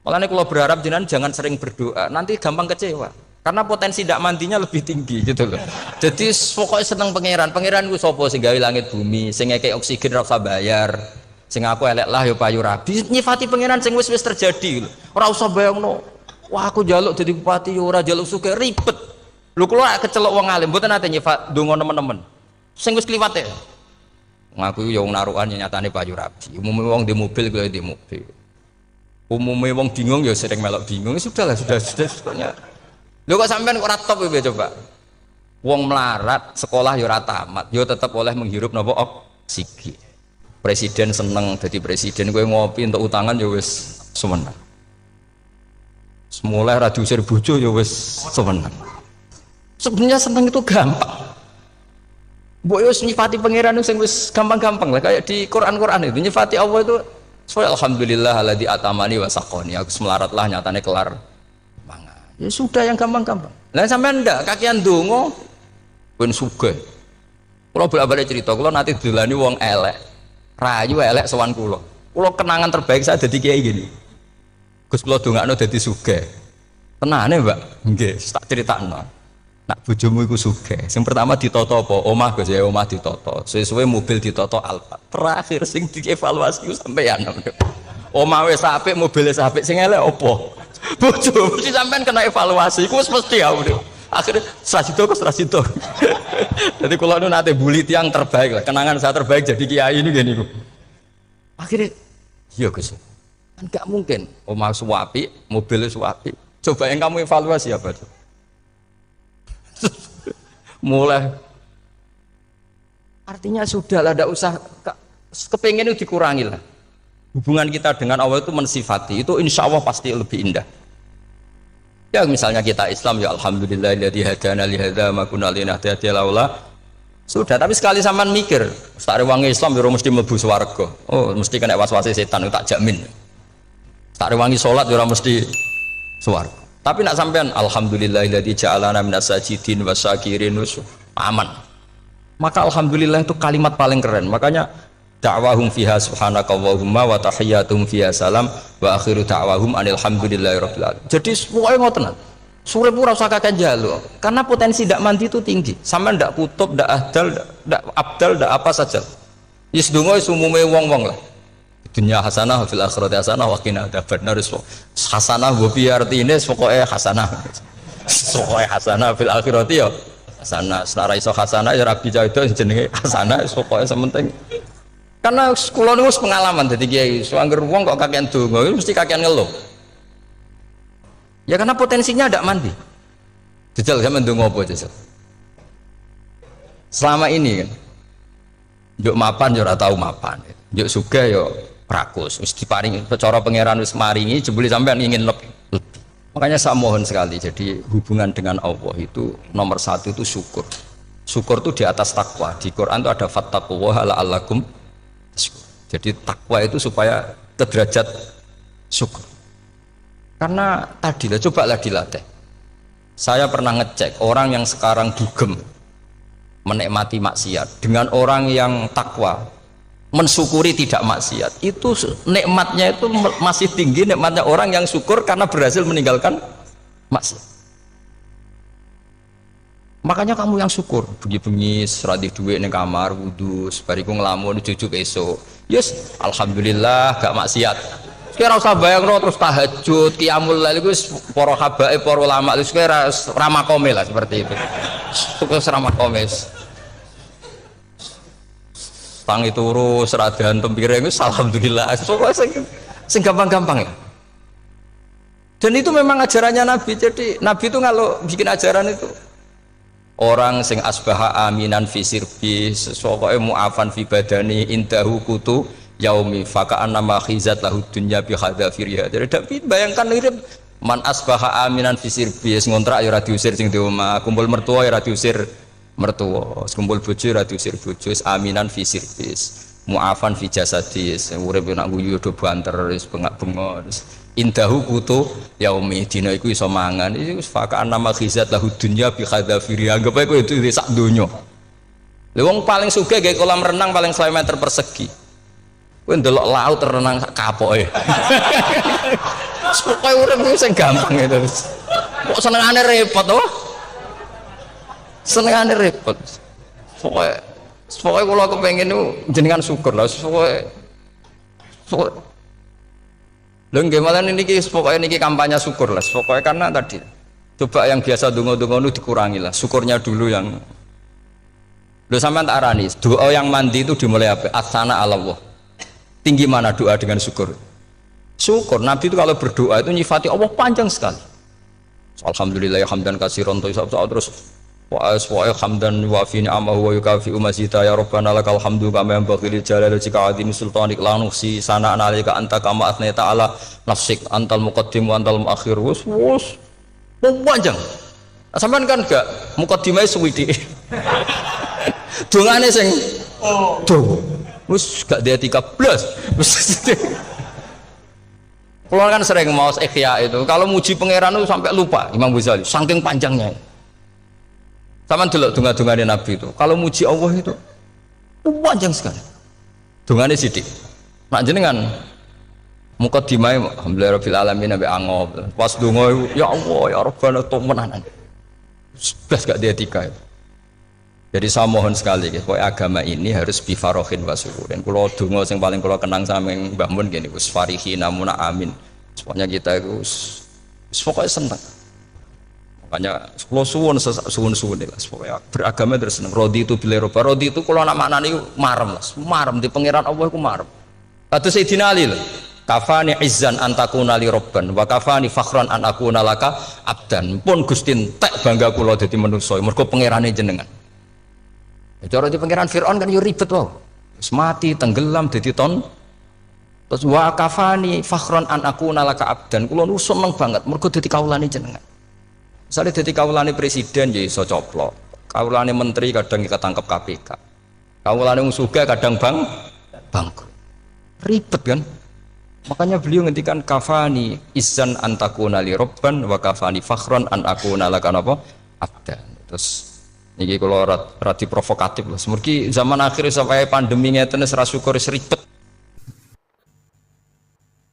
Makanya kalau berharap jenengan jangan sering berdoa, nanti gampang kecewa, karena potensi tidak mandinya lebih tinggi gitu loh. Jadi pokoknya seneng pangeran ku sapa sing gawe langit bumi, sing ngekek oksigen ora usah bayar, sing aku elek lah ya payu rabi, nyifati pangeran sing wis terjadi lho. Ora usah bayangno, wah aku njaluk dadi bupati ya ora njaluk sugih, ribet. Lho kula kecelok wong alim mboten nate nyifat donga nemen-nemen. Sing wis kliwat ya. Ngaku ya wong narukan nyatane payu rabi. Umume wong di mobil kaya di mobil. Umumnya wong bingung ya sering melok bingung, sudah sebetulnya. Lho kok sampean kok ora top ya coba. Wong melarat sekolah ya ora tamat, ya tetep oleh menghirup napa oksigen. Presiden seneng jadi presiden, kowe ngopi untuk utangan ya wis semenang. Semula ra diusir bojo ya wis semenang. Sebenarnya seneng itu gampang. Mbok yo nyifati pangeran sing wis gampang-gampang lah, kayak di Quran itu nyifati Allah itu. So alhamdulillah alladzi atamani wa saqoni, aku melaratlah nyatane kelar mangan. Ya sudah yang gampang-gampang. Lah sampean ndak kakian donga ben sugih. Kula bolak-balik cerita, kula nanti dolani wong elek. Rayu elek sowan kula. Kula kenangan terbaik saya dadi kiai gini. Gus kula dongakno dadi sugih. Tenane, Mbak? Nggih, tak critakno. Nak bojomu iku sugih. Sing pertama ditoto apa? Omah Gus ya, omah ditoto. Sesuai mobil ditoto Alfa. Terakhir sing dievaluasi ku sampeyan. Omah wis apik, mobil wis apik, sing elek apa? Bojo mesti sampean kena evaluasi. Iku wis mesti ya. Akhirnya Strasito. Jadi kula nu nate bully tiyang terbaik lah. Kenangan saya terbaik jadi kiai ini gini. Akhirnya Iya Gus. Kan nggak mungkin. Omah suwapi, mobil suwapi. Coba yang kamu evaluasi apa tuh? Mulai. Artinya sudah lah, tidak usah kepengen itu dikurangi lah. Hubungan kita dengan Allah itu mensifati, itu insya Allah pasti lebih indah. Ya misalnya kita Islam, ya alhamdulillahilladzi hadana li hadza ma kunna linahtadiya laula. Sudah, tapi sekali sampean mikir, sak rewangi Islam yo mesti mlebu swarga. Oh, mesti kena was-wase setan, tak jamin. Sak rewangi salat yo mesti swarga. Tapi nak sampean alhamdulillahilladzi ja'alana minas sajidin wasyakirin aman. Maka alhamdulillah itu kalimat paling keren. Makanya da'wahum fiha subhanakallahumma wa tahiyyatuhum fiha salam wa akhiru da'wahum alhamdulillahirabbil alamin. Jadi pokoke ngoten. Sore pura usah kakek jaluk, karena potensi tidak mandi itu tinggi. Sama ndak kutub, ndak ahdal, ndak abdal, ndak apa saja. Yes dongo umume wong-wong lah. Dunia hasanah, fil akhirati hasanah, wa qina adzabannar. Hasanah mbok piye artine pokoke hasanah. Pokoke hasanah fil akhirati ya hasanah. Senara iso hasanah ya rabi itu jenenge hasanah pokoke sementing. Karena kula niku pengalaman dadi kiai, angger wong kok kakean donga mesti kakean ngeluh. Ya karena potensinya tidak mandi. Jajal sampean ndonga apa jajal? Selama ini kan njuk mapan yo ora tau mapan. Njuk sugih yo prakus. Wis diparingi cara pangeran wis maringi jebule sampean ingin lebih. Makanya saya mohon sekali, jadi hubungan dengan Allah itu nomor satu itu syukur. Syukur itu di atas takwa. Di Quran itu ada fattaqullaha la'allakum tashkurun. Jadi takwa itu supaya ke derajat syukur. Karena tadilah cobalah dilatih. Saya pernah ngecek orang yang sekarang dugem menikmati maksiat dengan orang yang takwa mensyukuri tidak maksiat, itu nikmatnya itu masih tinggi nikmatnya orang yang syukur karena berhasil meninggalkan maksiat. Makanya kamu yang syukur bengi-bengi seradi duit ning kamar wudu bariku ngelamun jujuk esok yes alhamdulillah gak maksiat. Kira usah bayangno terus tahajud, qiyamul lail iku para habaib, para ulama itu kira ramakome lah seperti itu. Terus ramakome. Tangi turu seradan tempiring wis alhamdulillah. Pokoke sing gampang-gampang ya. Dan itu memang ajarannya Nabi. Jadi Nabi itu kalau bikin ajaran itu orang sing asbaha aminan fi sirbi, pokoke mu'afan fi badani indahu kutu yaumi faka'an nama khizat lahu dunya bi hadzafiriha. Jadi David bayangkan mirip man asbaha aminan fi sirbi, ngontrak ya ora diusir sing di omah, kumpul mertua ya ora diusir mertua, kumpul bojo ora diusir bojo, aminan fi sirbi, mu'afan fi jasadis, urip nak guyu do banter wis bengak-bengok. Indahu kutu yaumi dina iku iso mangan. Iku faka'an nama khizat lahu dunya bi hadzafiriha. Anggap ae kowe itu sak donya. Lha wong paling sugih gawe kolam renang paling 100 meter persegi. Kowe ndelok laut renang sak kapoke. Pokoke urip ku sing gampang itu. Kok senengane repot to? Senengane repot. Pokoke kula kepengin niku jenengan syukur lho. Pokoke lho nggih malah niki pokoke niki kampanye syukur lah. Pokoke karena tadi coba yang biasa donga-donga itu dikurangi lah. Syukurnya dulu yang lho sampean tak arani. Doa yang mandi itu dimulai apa? Asana Allah. Tinggi mana doa dengan syukur? Syukur. Nabi itu kalau berdoa itu nyifati Allah panjang sekali. Alhamdulillah hamdan katsiran terus wa hamdan wa fi ni'amahu wa yukafi mazida ya rabbana lakal hamdu kama yanbaghi li jalali wajhika azimi sultanik la nuhsi sana'an 'alaika anta kama athnai ta'ala nafsik antal muqaddim wa antal muakhir. Wus panjang. Sampean kan gak muqaddimah suwidi. Dongane sing wis gak dia 13 kalau kan sering mau ikhya itu kalau muji pangeran itu sampai lupa Imam Ghazali saking panjangnya sama delok donga-dongane Nabi itu kalau muji Allah itu panjang sekali dongane sithik nak jenengan muqaddimah alhamdulillahirabbil alamin nabi angob pas donga ya Allah ya Rabbana temenan blas gak dia 3 itu. Jadi saya mohon sekali, agama ini harus bifarohin wa syukurin. Kalau donga yang paling kalau kenang sama yang Mbah Mun gini, us farihi namuna amin. Pokoknya kita itu, pokoknya senang. Makanya kalau suwun lah, pokoknya beragama terus senang. Rodi itu bila roba, rodi itu kalau anak maknanya marem lah, marem di pangeran Allah itu marem. Atau Sayyidina Ali lah. Kafani izzan antakuna li robban wa kafani fakhran an akuna laka abdan. Pun Gusti entek bangga kula dadi manusa mergo pangerane jenengan. Cara di pangeran Firaun kan yo ribet wae. Wis mati tenggelam dadi ton. Terus wa kafani fakhran an akuna laka abdan. Kula nu seneng banget mergo dadi kawulane jenengan. Misale dadi kawulane presiden ya iso coplok. Kawulane menteri kadang ketangkep KPK. Kawulane wong sugih kadang bangkrut. Ribet kan? Makanya beliau ngendikan kafani izzan antakuna li robban wa kafani fakhran an akuna laka napa abdan. Terus niki kula radi provokatif lho. Semergi zaman akhir sampai pandemi ngeten wis ra syukur ribet.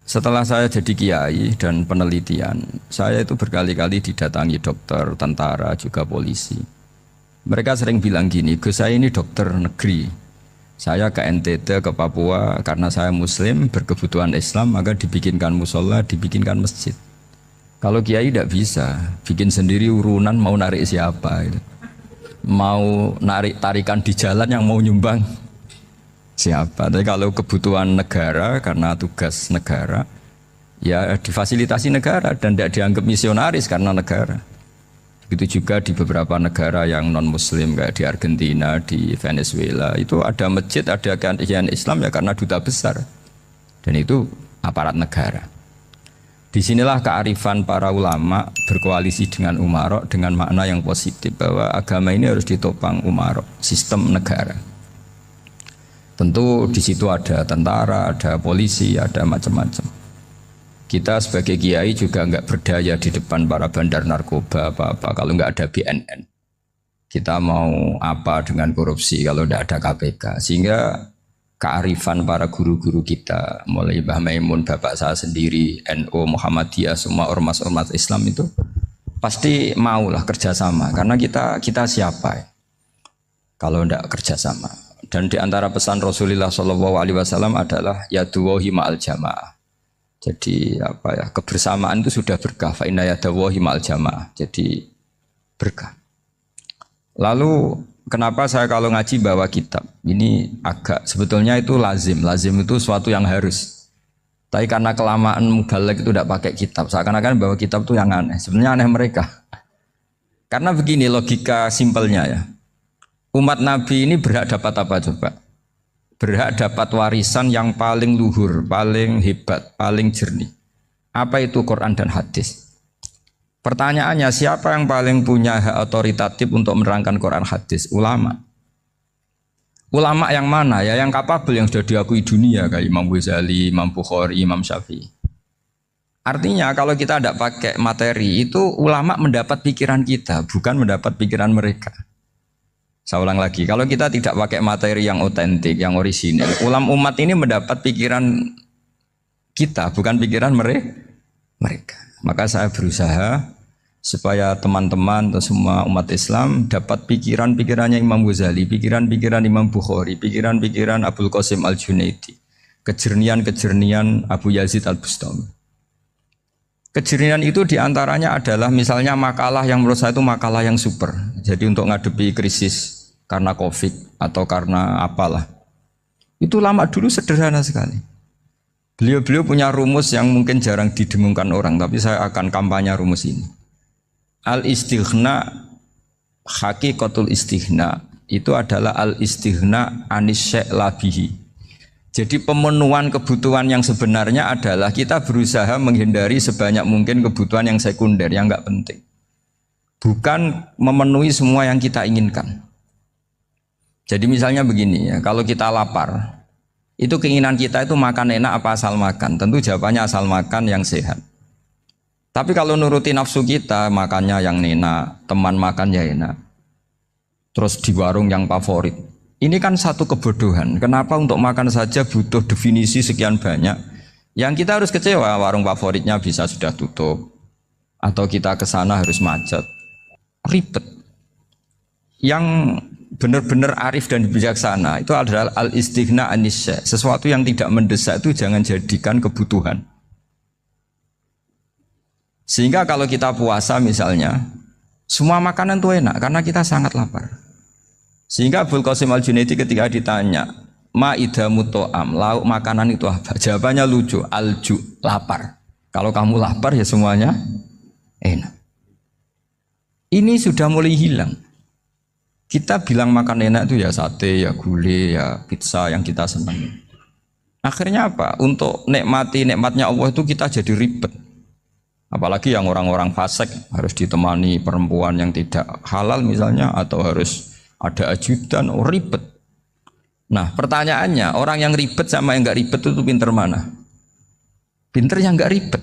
Setelah saya jadi kiai dan penelitian, saya itu berkali-kali didatangi dokter, tentara, juga polisi. Mereka sering bilang gini, "Gus, saya ini dokter negeri. Saya ke NTT, ke Papua, karena saya muslim, berkebutuhan Islam, maka dibikinkan musola, dibikinkan masjid. Kalau kiai tidak bisa, bikin sendiri urunan mau narik siapa, gitu. Mau narik tarikan di jalan yang mau nyumbang siapa. Tapi kalau kebutuhan negara, karena tugas negara, ya difasilitasi negara dan tidak dianggap misionaris karena negara. Begitu juga di beberapa negara yang non-muslim kayak di Argentina, di Venezuela itu ada masjid, ada kajian Islam ya karena duta besar dan itu aparat negara. Disinilah kearifan para ulama berkoalisi dengan umarok dengan makna yang positif bahwa agama ini harus ditopang umarok, sistem negara. Tentu di situ ada tentara, ada polisi, ada macam-macam. Kita sebagai kiai juga enggak berdaya di depan para bandar narkoba apa-apa kalau enggak ada BNN. Kita mau apa dengan korupsi kalau enggak ada KPK. Sehingga kearifan para guru-guru kita, mulai Mbah Maimun, bapak saya sendiri, NU, Muhammadiyah, semua ormas-ormas Islam itu pasti maulah kerjasama. Karena kita siapa ya? Kalau enggak kerjasama. Dan di antara pesan Rasulullah SAW adalah yaduwahi ma'al jamaah. Jadi apa ya, kebersamaan itu sudah berkah. Fa inna yadallahi ma'al jamaah. Jadi berkah. Lalu kenapa saya kalau ngaji bawa kitab? Ini agak sebetulnya itu lazim. Lazim itu suatu yang harus. Tapi karena kelamaan mubalek itu tidak pakai kitab. Seakan-akan bawa kitab itu yang aneh. Sebenarnya aneh mereka. Karena begini logika simpelnya ya. Umat Nabi ini berhak dapat apa coba? Berhak dapat warisan yang paling luhur, paling hebat, paling jernih. Apa itu Quran dan hadis? Pertanyaannya, siapa yang paling punya hak otoritatif untuk menerangkan Quran hadis? Ulama. Ulama yang mana? Ya yang kapabel, yang sudah diakui dunia kayak Imam Ghazali, Imam Bukhari, Imam Syafi'i. Artinya kalau kita tidak pakai materi itu ulama mendapat pikiran kita, bukan mendapat pikiran mereka. Saya ulang lagi, kalau kita tidak pakai materi yang otentik, yang orisinil, umat ini mendapat pikiran kita, bukan pikiran mereka. Maka saya berusaha supaya teman-teman atau semua umat Islam dapat pikiran-pikirannya Imam Ghazali, pikiran-pikiran Imam Bukhari, pikiran-pikiran Abul Qasim Al-Junaidi, kejernian-kejernian Abu Yazid Al-Bustami. Kejernihan itu diantaranya adalah misalnya makalah yang menurut saya itu makalah yang super. Jadi untuk ngadepi krisis karena COVID atau karena apalah. Itu lama dulu sederhana sekali. Beliau-beliau punya rumus yang mungkin jarang didengungkan orang, tapi saya akan kampanye rumus ini. Al-istighna, hakikatul istighna, itu adalah al-istighna anis syai' labihi. Jadi pemenuhan kebutuhan yang sebenarnya adalah kita berusaha menghindari sebanyak mungkin kebutuhan yang sekunder, yang enggak penting. Bukan memenuhi semua yang kita inginkan. Jadi misalnya begini ya, kalau kita lapar, itu keinginan kita itu makan enak apa asal makan? Tentu jawabannya asal makan yang sehat. Tapi kalau nuruti nafsu kita, makannya yang enak, teman makan ya enak. Terus di warung yang favorit. Ini kan satu kebodohan. Kenapa untuk makan saja butuh definisi sekian banyak? Yang kita harus kecewa, warung favoritnya bisa sudah tutup. Atau kita ke sana harus macet. Ribet. Yang benar-benar arif dan bijaksana itu adalah al-istighna anisya. Sesuatu yang tidak mendesak itu jangan jadikan kebutuhan. Sehingga kalau kita puasa misalnya, semua makanan itu enak karena kita sangat lapar. Sehingga Abul Qasim Al-Junaidi ketika ditanya, Ma'idamu to'am, lauk makanan itu apa? Jawabannya lucu, alju, lapar. Kalau kamu lapar ya semuanya enak. Ini sudah mulai hilang. Kita bilang makan enak itu ya sate, ya gulai, ya pizza yang kita senang. Akhirnya apa? Untuk nikmatnya Allah itu kita jadi ribet. Apalagi yang orang-orang fasik harus ditemani perempuan yang tidak halal misalnya, atau harus ada ajudan, ribet. Nah pertanyaannya, orang yang ribet sama yang nggak ribet itu pinter mana? Pinter yang nggak ribet.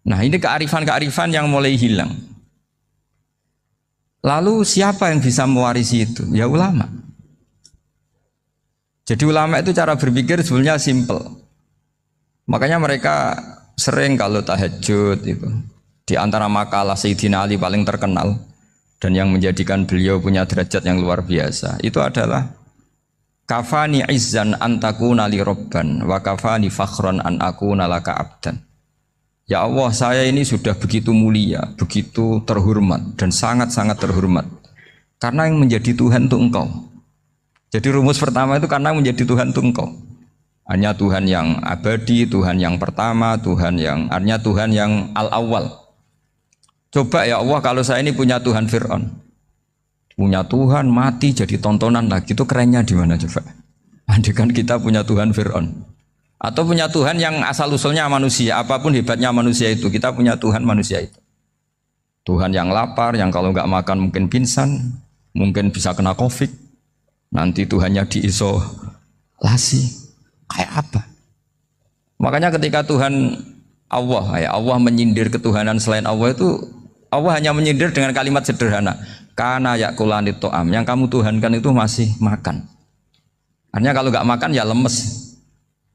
Nah ini kearifan-kearifan yang mulai hilang. Lalu siapa yang bisa mewarisi itu? Ya ulama. Jadi ulama itu cara berpikir sebenarnya simple. Makanya mereka sering kalau tahajud itu, di antara makalah Sayyidina Ali paling terkenal dan yang menjadikan beliau punya derajat yang luar biasa itu adalah kafani izzan antakuna li robban wa kafani fakhran an akuna laka abdan. Ya Allah, saya ini sudah begitu mulia, begitu terhormat dan sangat-sangat terhormat karena yang menjadi Tuhan itu Engkau. Jadi rumus pertama itu karena menjadi Tuhan itu Engkau. Hanya Tuhan yang abadi, Tuhan yang pertama, artinya Tuhan yang al-awwal. Coba ya Allah, kalau saya ini punya Tuhan Fir'aun, punya Tuhan mati jadi tontonan lagi, itu kerennya di mana coba? Andaikan kita punya Tuhan Fir'aun, atau punya Tuhan yang asal usulnya manusia, apapun hebatnya manusia itu, kita punya Tuhan manusia itu. Tuhan yang lapar, yang kalau nggak makan mungkin pingsan, mungkin bisa kena COVID, nanti Tuhannya diisolasi, kayak apa? Makanya ketika Tuhan Allah menyindir ketuhanan selain Allah itu, Allah hanya menyindir dengan kalimat sederhana, karena yakulanit to'am, yang kamu tuhankan itu masih makan. Artinya kalau nggak makan ya lemes.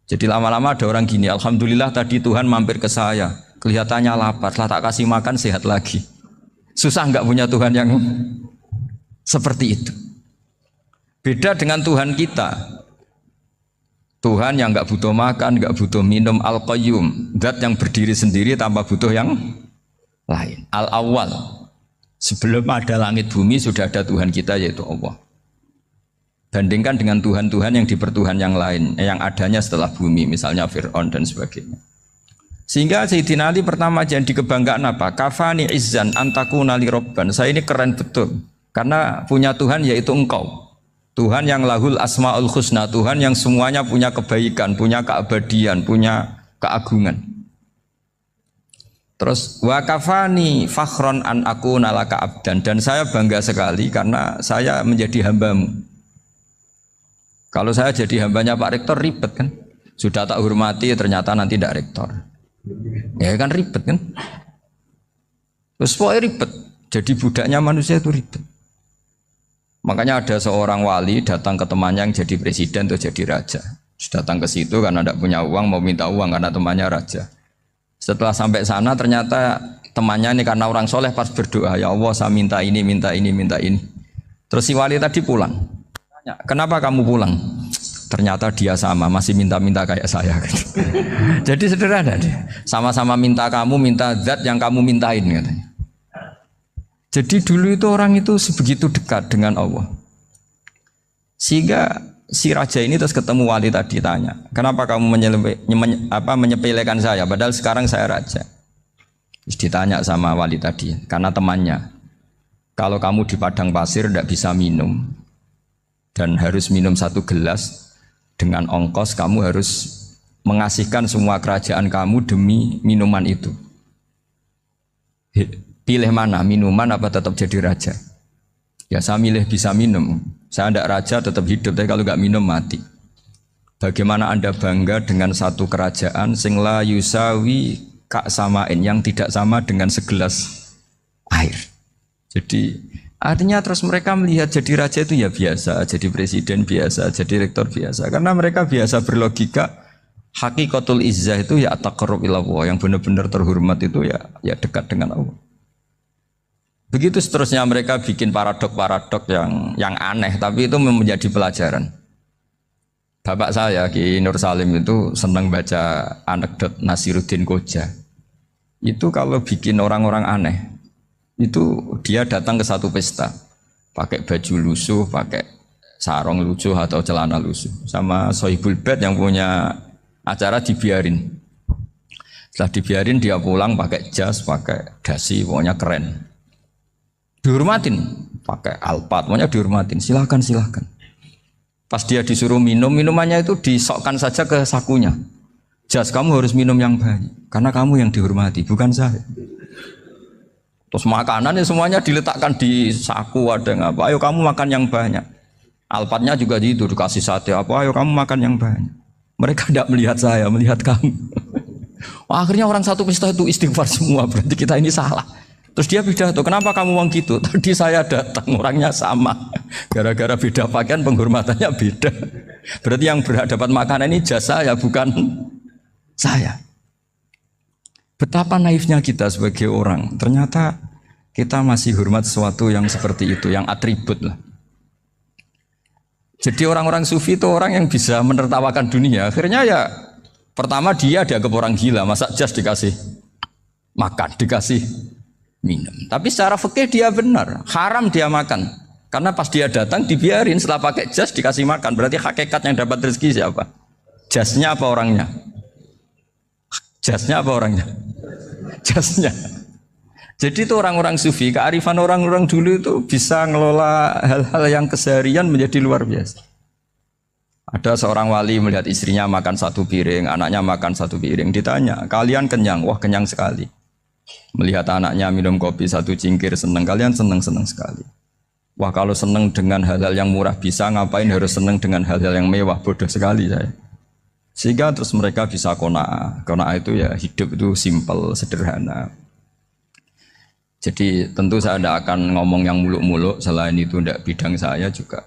Jadi lama-lama ada orang gini, alhamdulillah tadi Tuhan mampir ke saya, kelihatannya lapar, setelah tak kasih makan sehat lagi. Susah nggak punya Tuhan yang seperti itu. Beda dengan Tuhan kita, Tuhan yang nggak butuh makan, nggak butuh minum, al-qayyum, zat yang berdiri sendiri tanpa butuh yang lain, al-awwal. Sebelum ada langit bumi sudah ada Tuhan kita yaitu Allah. Bandingkan dengan Tuhan-Tuhan yang dipertuhan yang lain, yang adanya setelah bumi, misalnya Fir'aun dan sebagainya. Sehingga Sayyidina Ali pertama jadi kebanggaan apa? Kafani izzan antakuna li robban. Saya ini keren betul karena punya Tuhan yaitu Engkau. Tuhan yang lahul asmaul husna, Tuhan yang semuanya punya kebaikan, punya keabadian, punya keagungan. Terus wa kafani fakhron an akuna laka abdan, dan saya bangga sekali karena saya menjadi hambamu. Kalau saya jadi hambanya Pak Rektor ribet kan, sudah tak hormati ternyata nanti tidak rektor, ya kan ribet kan. Terus pokoknya ribet, jadi budaknya manusia itu ribet. Makanya ada seorang wali datang ke temannya yang jadi presiden atau jadi raja. Datang ke situ karena tidak punya uang, mau minta uang karena temannya raja. Setelah sampai sana ternyata temannya ini karena orang soleh pas berdoa, ya Allah saya minta ini, minta ini, minta ini. Terus si wali tadi pulang. Tanya, kenapa kamu pulang? Ternyata dia sama, masih minta-minta kayak saya. Jadi sederhana deh. Sama-sama minta kamu, minta zat yang kamu mintain katanya. Jadi dulu itu orang itu sebegitu dekat dengan Allah. Sehingga si raja ini terus ketemu wali tadi tanya, kenapa kamu menyepelekan saya padahal sekarang saya raja. Terus ditanya sama wali tadi, karena temannya, kalau kamu di padang pasir tidak bisa minum dan harus minum 1 gelas, dengan ongkos kamu harus mengasihkan semua kerajaan kamu demi minuman itu. Pilih mana, minuman apa tetap jadi raja? Ya saya milih bisa minum. Saya tidak raja tetap hidup, tapi kalau nggak minum mati. Bagaimana Anda bangga dengan satu kerajaan sing la yusawi kak samain, yang tidak sama dengan segelas air. Jadi artinya terus mereka melihat jadi raja itu ya biasa, jadi presiden biasa, jadi rektor biasa. Karena mereka biasa berlogika, hakikatul izzah itu ya taqarrub ila Allah, yang benar-benar terhormat itu ya dekat dengan Allah. Begitu seterusnya mereka bikin paradok-paradok yang aneh, tapi itu menjadi pelajaran. Bapak saya Ki Nur Salim itu senang baca anekdot Nasiruddin Koja. Itu kalau bikin orang-orang aneh, itu dia datang ke satu pesta, pakai baju lusuh, pakai sarung lucu atau celana lucu. Sama Sohibul Bed yang punya acara dibiarin. Setelah dibiarin dia pulang pakai jas, pakai dasi, pokoknya keren. Dihormatin, pakai alpat, pokoknya dihormatin. Silakan. Pas dia disuruh minum, minumannya itu disokkan saja ke sakunya. Jas, kamu harus minum yang banyak, karena kamu yang dihormati, bukan saya. Terus makanannya semuanya diletakkan di saku, ada yang apa? Ayo kamu makan yang banyak. Alpatnya juga gitu, dikasih sate apa? Ayo kamu makan yang banyak. Mereka tidak melihat saya, melihat kamu. Wah, akhirnya orang satu pesta itu istighfar semua, berarti kita ini salah. Terus dia pidato, kenapa kamu ngomong gitu? Tadi saya datang, orangnya sama. Gara-gara beda pakaian, penghormatannya beda. Berarti yang berhak dapat makanan ini jasa ya, bukan saya. Betapa naifnya kita sebagai orang. Ternyata kita masih hormat sesuatu yang seperti itu, yang atribut lah. Jadi orang-orang sufi itu orang yang bisa menertawakan dunia. Akhirnya ya, pertama dia dianggap orang gila, masa jas dikasih makan, dikasih minum. Tapi secara fikih dia benar, haram dia makan. Karena pas dia datang dibiarin, setelah pakai jas dikasih makan. Berarti hakikat yang dapat rezeki siapa? Jasnya apa orangnya? Jasnya apa orangnya? Jasnya. Jadi itu orang-orang sufi, kearifan orang-orang dulu itu bisa ngelola hal-hal yang keseharian menjadi luar biasa. Ada seorang wali melihat istrinya makan satu piring, anaknya makan satu piring. Ditanya, kalian kenyang? Wah, kenyang sekali. Melihat anaknya minum kopi satu cingkir, senang. Kalian senang sekali. Wah, kalau senang dengan hal-hal yang murah bisa, ngapain harus senang dengan hal-hal yang mewah? Bodoh sekali saya. Sehingga terus mereka bisa qanaah. Qanaah itu ya hidup itu simpel, sederhana. Jadi tentu saya tidak akan ngomong yang muluk-muluk, selain itu tidak bidang saya juga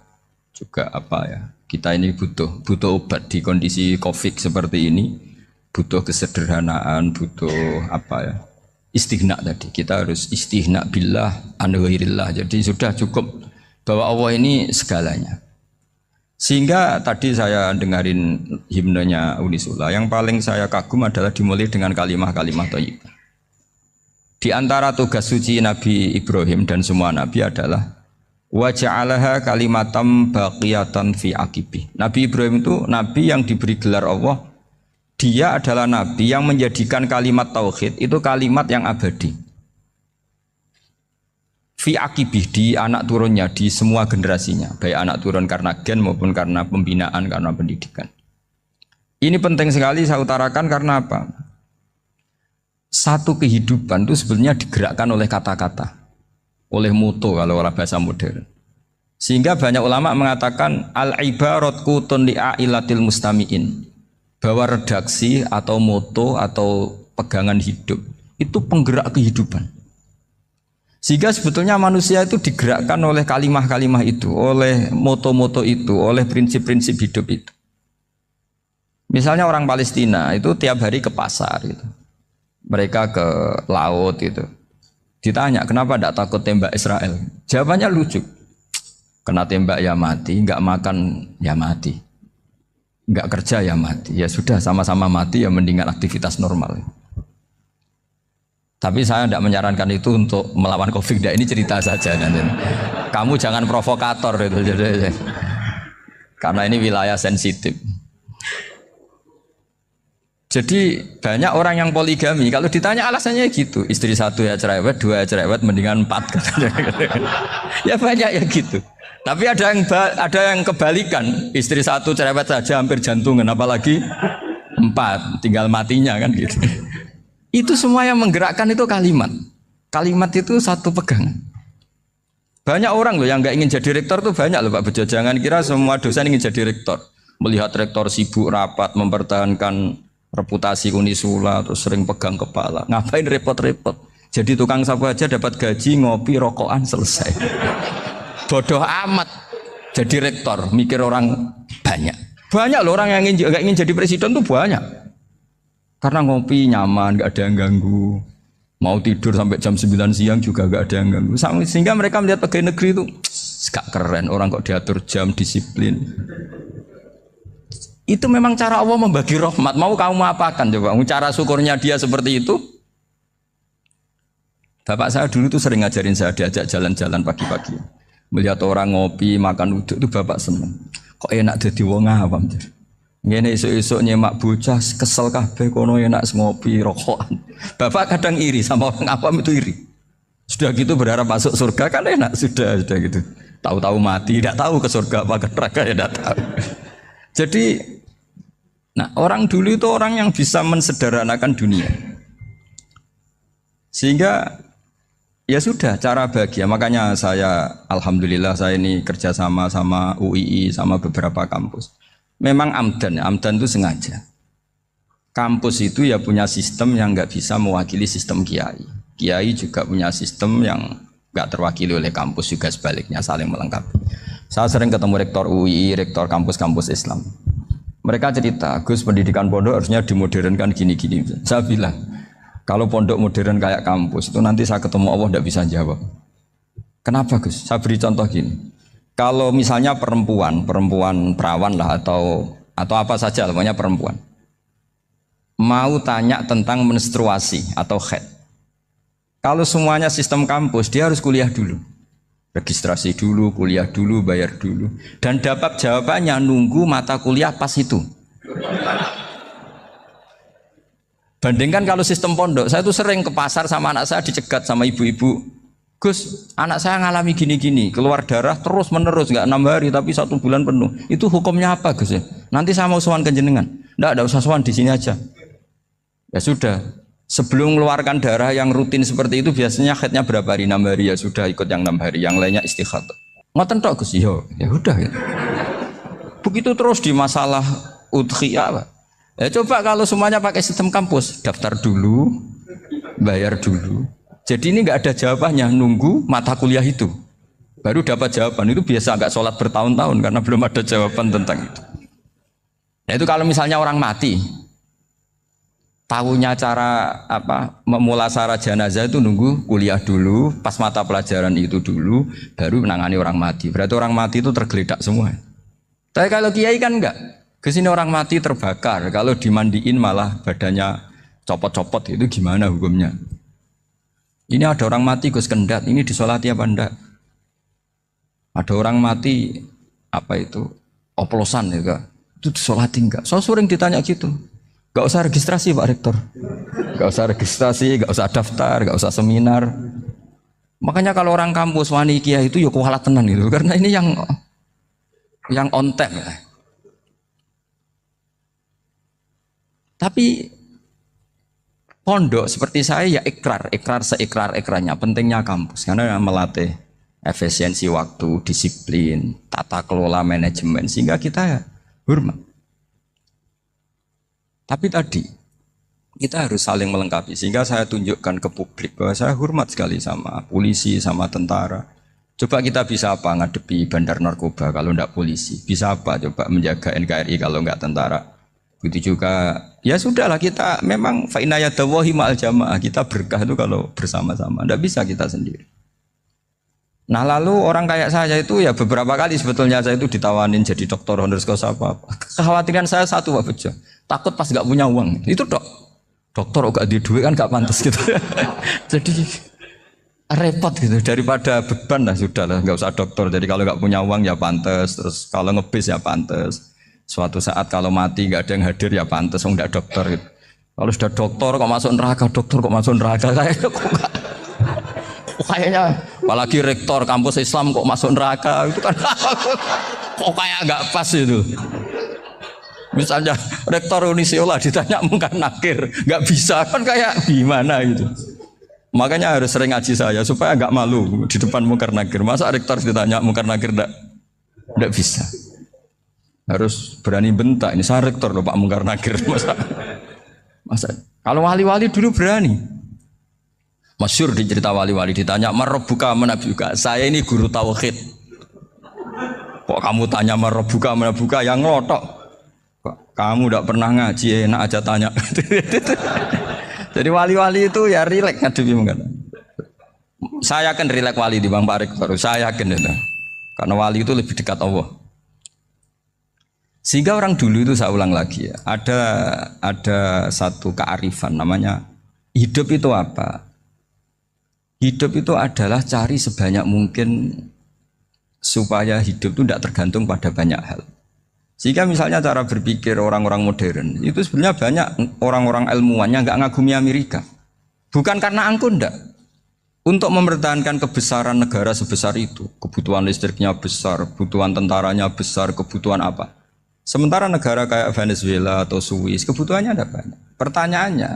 apa ya. Kita ini butuh obat di kondisi Covid seperti ini, butuh kesederhanaan, butuh apa ya, istighna tadi. Kita harus istighna billah an ghairillah. Jadi sudah cukup bahwa Allah ini segalanya. Sehingga tadi saya dengarin himnenya Unisula, yang paling saya kagum adalah dimulai dengan kalimat-kalimat thayyibah. Di antara tugas suci Nabi Ibrahim dan semua Nabi adalah wa ja'alaha kalimatam baqiyatan fi aqibih. Nabi Ibrahim itu Nabi yang diberi gelar Allah. Dia adalah Nabi yang menjadikan kalimat tauhid itu kalimat yang abadi. Fi aqibih, di anak turunnya, di semua generasinya. Baik anak turun karena gen maupun karena pembinaan, karena pendidikan. Ini penting sekali saya utarakan karena apa? Satu kehidupan itu sebenarnya digerakkan oleh kata-kata, oleh moto kalau orang bahasa modern. Sehingga banyak ulama mengatakan al-ibarat qutun li'ailatil mustami'in, bahwa redaksi atau moto atau pegangan hidup itu penggerak kehidupan. Sehingga sebetulnya manusia itu digerakkan oleh kalimah-kalimah itu, oleh moto-moto itu, oleh prinsip-prinsip hidup itu. Misalnya orang Palestina itu tiap hari ke pasar gitu. Mereka ke laut itu. Ditanya, kenapa tidak takut tembak Israel? Jawabannya lucu. Kena tembak ya mati, enggak makan ya mati. Enggak kerja ya mati. Ya sudah, sama-sama mati ya mendingan aktivitas normal. Tapi saya tidak menyarankan itu untuk melawan Covid. Ini cerita saja nanti. Kamu jangan provokator itu. Karena ini wilayah sensitif. Jadi banyak orang yang poligami, kalau ditanya alasannya gitu, istri satu ya cerewet, dua ya cerewet, mendingan 4 katanya. Ya banyak ya gitu. Tapi ada yang kebalikan, istri satu cerewet saja hampir jantungan, apalagi 4, tinggal matinya kan gitu. Itu semua yang menggerakkan itu kalimat. Kalimat itu satu pegangan. Banyak orang loh yang nggak ingin jadi rektor tuh banyak loh Pak Bejo. Jangan kira semua dosen ingin jadi rektor. Melihat rektor sibuk rapat mempertahankan reputasi Unisula, terus sering pegang kepala. Ngapain repot-repot? Jadi tukang sapu aja dapat gaji, ngopi, rokokan, selesai. Bodoh amat. Jadi rektor, mikir orang banyak. Banyak loh orang yang nggak ingin jadi presiden tuh banyak. Karena ngopi nyaman, nggak ada yang ganggu. Mau tidur sampai jam 9 siang juga nggak ada yang ganggu. Sehingga mereka melihat pegawai negeri itu gak keren. Orang kok diatur jam, disiplin. Itu memang cara Allah membagi rahmat. Mau kamu apakan coba? Cara syukurnya dia seperti itu. Bapak saya dulu tuh sering ngajarin saya, diajak jalan-jalan pagi-pagi. Melihat orang ngopi, makan uduk itu bapak seneng. Kok enak jadi wong awam. Ngene esuk-esuk nyemak bocah kesel kabeh kono enak ngopi rokokan. Bapak kadang iri sama orang awam itu iri. Sudah gitu berharap masuk surga kan enak sudah gitu. Tahu-tahu mati, tidak tahu ke surga apa ke neraka ya tidak tahu. Jadi nah, orang dulu itu orang yang bisa mensederhanakan dunia. Sehingga ya sudah, cara bahagia. Makanya saya, alhamdulillah saya ini kerjasama sama UII, sama beberapa kampus. Memang amdan itu sengaja. Kampus itu ya punya sistem yang nggak bisa mewakili sistem kiai. Kiai juga punya sistem yang nggak terwakili oleh kampus, juga sebaliknya saling melengkapi. Saya sering ketemu rektor UII, rektor kampus-kampus Islam. Mereka cerita, Gus pendidikan pondok harusnya dimodernkan gini-gini. Saya bilang, kalau pondok modern kayak kampus itu nanti saya ketemu Allah tidak bisa jawab. Kenapa Gus? Saya beri contoh gini. Kalau misalnya perempuan perawan lah atau apa saja, namanya perempuan, mau tanya tentang menstruasi atau haid. Kalau semuanya sistem kampus, dia harus kuliah dulu, registrasi dulu, kuliah dulu, bayar dulu, dan dapat jawabannya nunggu mata kuliah pas itu. Bandingkan kalau sistem pondok, saya tuh sering ke pasar sama anak saya dicegat sama ibu-ibu. Gus, anak saya ngalami gini-gini, keluar darah terus menerus, nggak 6 hari tapi 1 bulan penuh. Itu hukumnya apa Gus ya? Nanti saya mau sowan ke jenengan. Nggak usah sowan, di sini aja. Ya sudah, sebelum mengeluarkan darah yang rutin seperti itu biasanya haidnya berapa hari? 6 hari ya sudah ikut yang 6 hari, yang lainnya istighatsah. Ngoten tok Gus, ya udah ya. Begitu terus di masalah udhiyah Pak. Ya coba kalau semuanya pakai sistem kampus, daftar dulu, bayar dulu. Jadi ini nggak ada jawabannya, nunggu mata kuliah itu, baru dapat jawaban. Itu biasa nggak sholat bertahun-tahun karena belum ada jawaban tentang itu. Nah itu kalau misalnya orang mati, tahunya cara apa memulasara jenazah itu nunggu kuliah dulu, pas mata pelajaran itu dulu, baru menangani orang mati. Berarti orang mati itu tergeledak semua. Tapi kalau kiai kan enggak. Kesini orang mati terbakar, kalau dimandiin malah badannya copot-copot, itu gimana hukumnya? Ini ada orang mati Gus Kendat, ini disolati apa enggak? Ada orang mati apa itu oplosan ya, itu disolati enggak? So sering ditanya gitu. Gak usah registrasi Pak Rektor, gak usah registrasi, gak usah daftar, gak usah seminar. Makanya kalau orang kampus wani kiai itu ya kualat tenan itu, karena ini yang on time ya. Tapi pondok seperti saya ya ikrar seikrar-ikrarnya pentingnya kampus karena melatih efisiensi waktu, disiplin, tata kelola manajemen sehingga kita ya hormat. Tapi tadi kita harus saling melengkapi sehingga saya tunjukkan ke publik bahwa saya hormat sekali sama polisi, sama tentara. Coba kita bisa apa ngadepi bandar narkoba kalau enggak polisi? Bisa apa coba menjaga NKRI kalau enggak tentara? Begitu juga, ya sudahlah kita memang fa'inayadawahi ma'al jamaah, kita berkah itu kalau bersama-sama, tidak bisa kita sendiri. Nah lalu orang kayak saya itu ya beberapa kali sebetulnya saya itu ditawanin jadi doktor honoris causa apa. Kekhawatiran saya satu Pak Bejo, takut pas nggak punya uang, itu dokter gak di duit kan gak pantas gitu. Jadi repot gitu, daripada beban lah sudah lah, nggak usah dokter. Jadi kalau nggak punya uang ya pantas, terus kalau ngebis ya pantas. Suatu saat kalau mati nggak ada yang hadir ya pantas, nggak dokter gitu. Kalau sudah dokter kok masuk neraka, kayaknya apalagi rektor kampus Islam kok masuk neraka itu kan kok kayak nggak pas itu. Misalnya rektor Unisiola ditanya mungkar nakir, nggak bisa kan kayak gimana gitu. Makanya harus sering ngaji saya supaya nggak malu di depan mungkar nakir. Masa rektor ditanya mungkar nakir nggak bisa. Harus berani bentak, ini saya rektor loh Pak Mungkar Nakir. Masa kalau wali-wali dulu berani. Masyhur di cerita wali-wali ditanya marabbuka manabuka, saya ini guru tauhid. Kok kamu tanya marabbuka manabuka yang ngelotok? Kamu tidak pernah ngaji, enak aja tanya. Jadi wali-wali itu ya rileks ngadepi mungkin. Saya akan rileks wali di Bang Pak Rektor, saya yakin itu. Karena wali itu lebih dekat Allah. Sehingga orang dulu itu saya ulang lagi ya, ada satu kearifan namanya hidup itu apa? Hidup itu adalah cari sebanyak mungkin supaya hidup itu tidak tergantung pada banyak hal. Sehingga misalnya cara berpikir orang-orang modern itu sebenarnya banyak orang-orang ilmuwannya nggak ngagumi Amerika. Bukan karena angkuh ndak. Untuk mempertahankan kebesaran negara sebesar itu, kebutuhan listriknya besar, kebutuhan tentaranya besar, kebutuhan apa. Sementara negara kayak Venezuela atau Swiss kebutuhannya ada banyak. Pertanyaannya,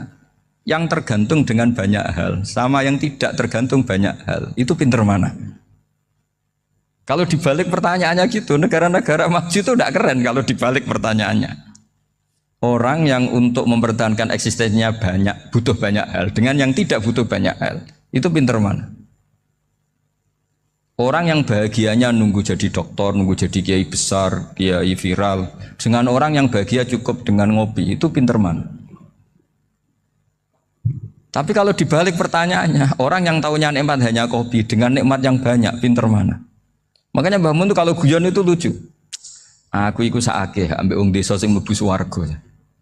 yang tergantung dengan banyak hal sama yang tidak tergantung banyak hal, itu pinter mana? Kalau dibalik pertanyaannya gitu, negara-negara maju itu tidak keren kalau dibalik pertanyaannya. Orang yang untuk mempertahankan eksistensinya banyak, butuh banyak hal, dengan yang tidak butuh banyak hal, itu pinter mana? Orang yang bahagianya nunggu jadi dokter, nunggu jadi kiai besar, kiai viral, dengan orang yang bahagia cukup dengan ngopi, itu pinter mana? Tapi kalau dibalik pertanyaannya, orang yang tahunya nikmat hanya kopi, dengan nikmat yang banyak, pinter mana? Makanya Mbah Mun tuh kalau guyon itu lucu. Aku iku sakake ambek wong desa sing mlebu swarga.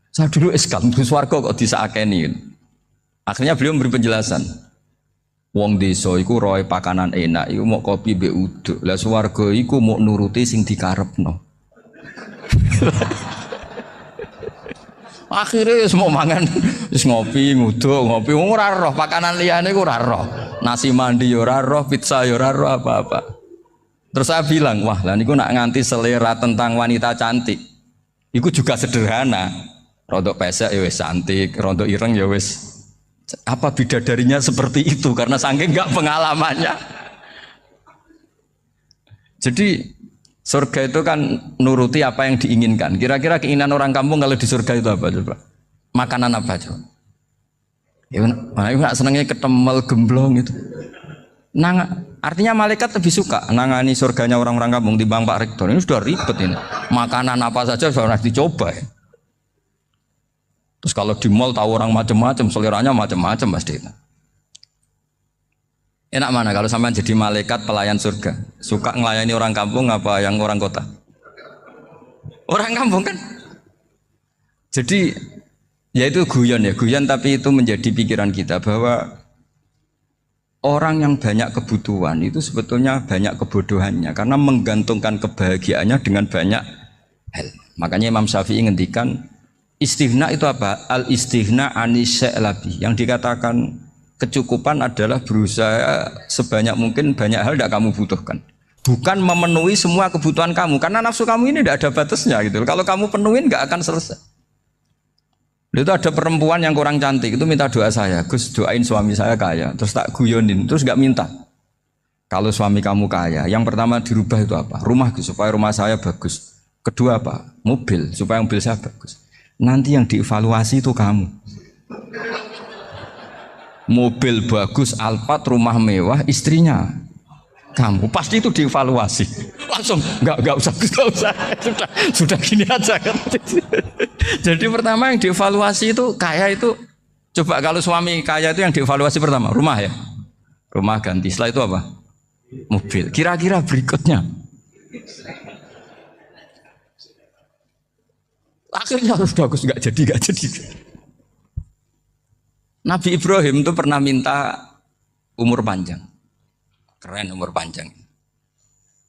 Saya dulu eskal mlebu swarga kok disakeni. Akhirnya beliau memberi penjelasan. Wong desa iku roe pakanan enak, iku mau kopi mbek uduk. Lah swarga iku mau nuruti sing dikarepno. Akhirnya semua mangan wis ngopi, nguduk, ngopi ora roh pakanan liyane iku ora roh. Nasi mandi yo ora roh, pizza yo ora roh apa-apa. Terus saya bilang, wah lah niku nak nganti selera tentang wanita cantik. Iku juga sederhana. Rodok pesek ya wis cantik, rodok ireng ya wis. Apa bidadarinya seperti itu karena saking enggak pengalamannya. Jadi surga itu kan nuruti apa yang diinginkan. Kira-kira keinginan orang kampung kalau di surga itu apa coba? Makanan apa coba? Ya, nak senengnya ketemel gemblong gitu. Artinya malaikat lebih suka nangani surganya orang-orang kampung di Bang Pak Rektor. Ini sudah ribet ini. Makanan apa saja sudah dicoba ya. Terus kalau di mall tahu orang macam-macam, seleranya macam-macam pasti. Enak mana kalau sampean jadi malaikat pelayan surga? Suka ngelayani orang kampung apa yang orang kota? Orang kampung kan? Jadi ya itu guyon ya, guyon tapi itu menjadi pikiran kita bahwa orang yang banyak kebutuhan itu sebetulnya banyak kebodohannya karena menggantungkan kebahagiaannya dengan banyak hal. Makanya Imam Syafi'i ngendikan istighna itu apa? Al istighna anisya'i. Yang dikatakan kecukupan adalah berusaha sebanyak mungkin banyak hal tidak kamu butuhkan. Bukan memenuhi semua kebutuhan kamu karena nafsu kamu ini tidak ada batasnya gitu. Kalau kamu penuhin nggak akan selesai. Itu ada perempuan yang kurang cantik itu minta doa saya, Gus doain suami saya kaya, terus tak guyonin, terus nggak minta. Kalau suami kamu kaya, yang pertama dirubah itu apa? Rumah Gus, supaya rumah saya bagus. Kedua apa? Mobil, supaya mobil saya bagus. Nanti yang dievaluasi itu kamu. Mobil bagus, Alphard, rumah mewah, istrinya kamu pasti itu dievaluasi. Langsung nggak usah sudah gini aja kan. Jadi pertama yang dievaluasi itu kaya itu coba kalau suami kaya itu yang dievaluasi pertama rumah ya, rumah ganti. Setelah itu apa? Mobil. Kira-kira berikutnya akhirnya harus bagus nggak jadi. Nabi Ibrahim itu pernah minta umur panjang. Keren umur panjang.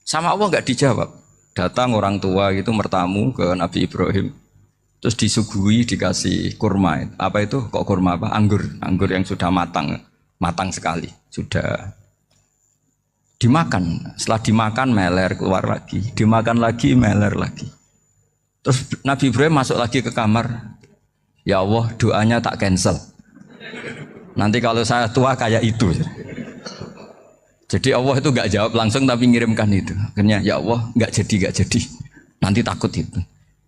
Sama Allah nggak dijawab. Datang orang tua gitu mertamu ke Nabi Ibrahim. Terus disuguhi dikasih kurma. Apa itu? Kok kurma apa? Anggur yang sudah matang sekali. Sudah dimakan. Setelah dimakan meler keluar lagi. Dimakan lagi meler lagi. Terus Nabi Ibrahim masuk lagi ke kamar. Ya Allah doanya tak cancel. Nanti kalau saya tua kayak itu. Jadi Allah itu nggak jawab langsung tapi ngirimkan itu. Akhirnya ya Allah nggak jadi. Nanti takut itu.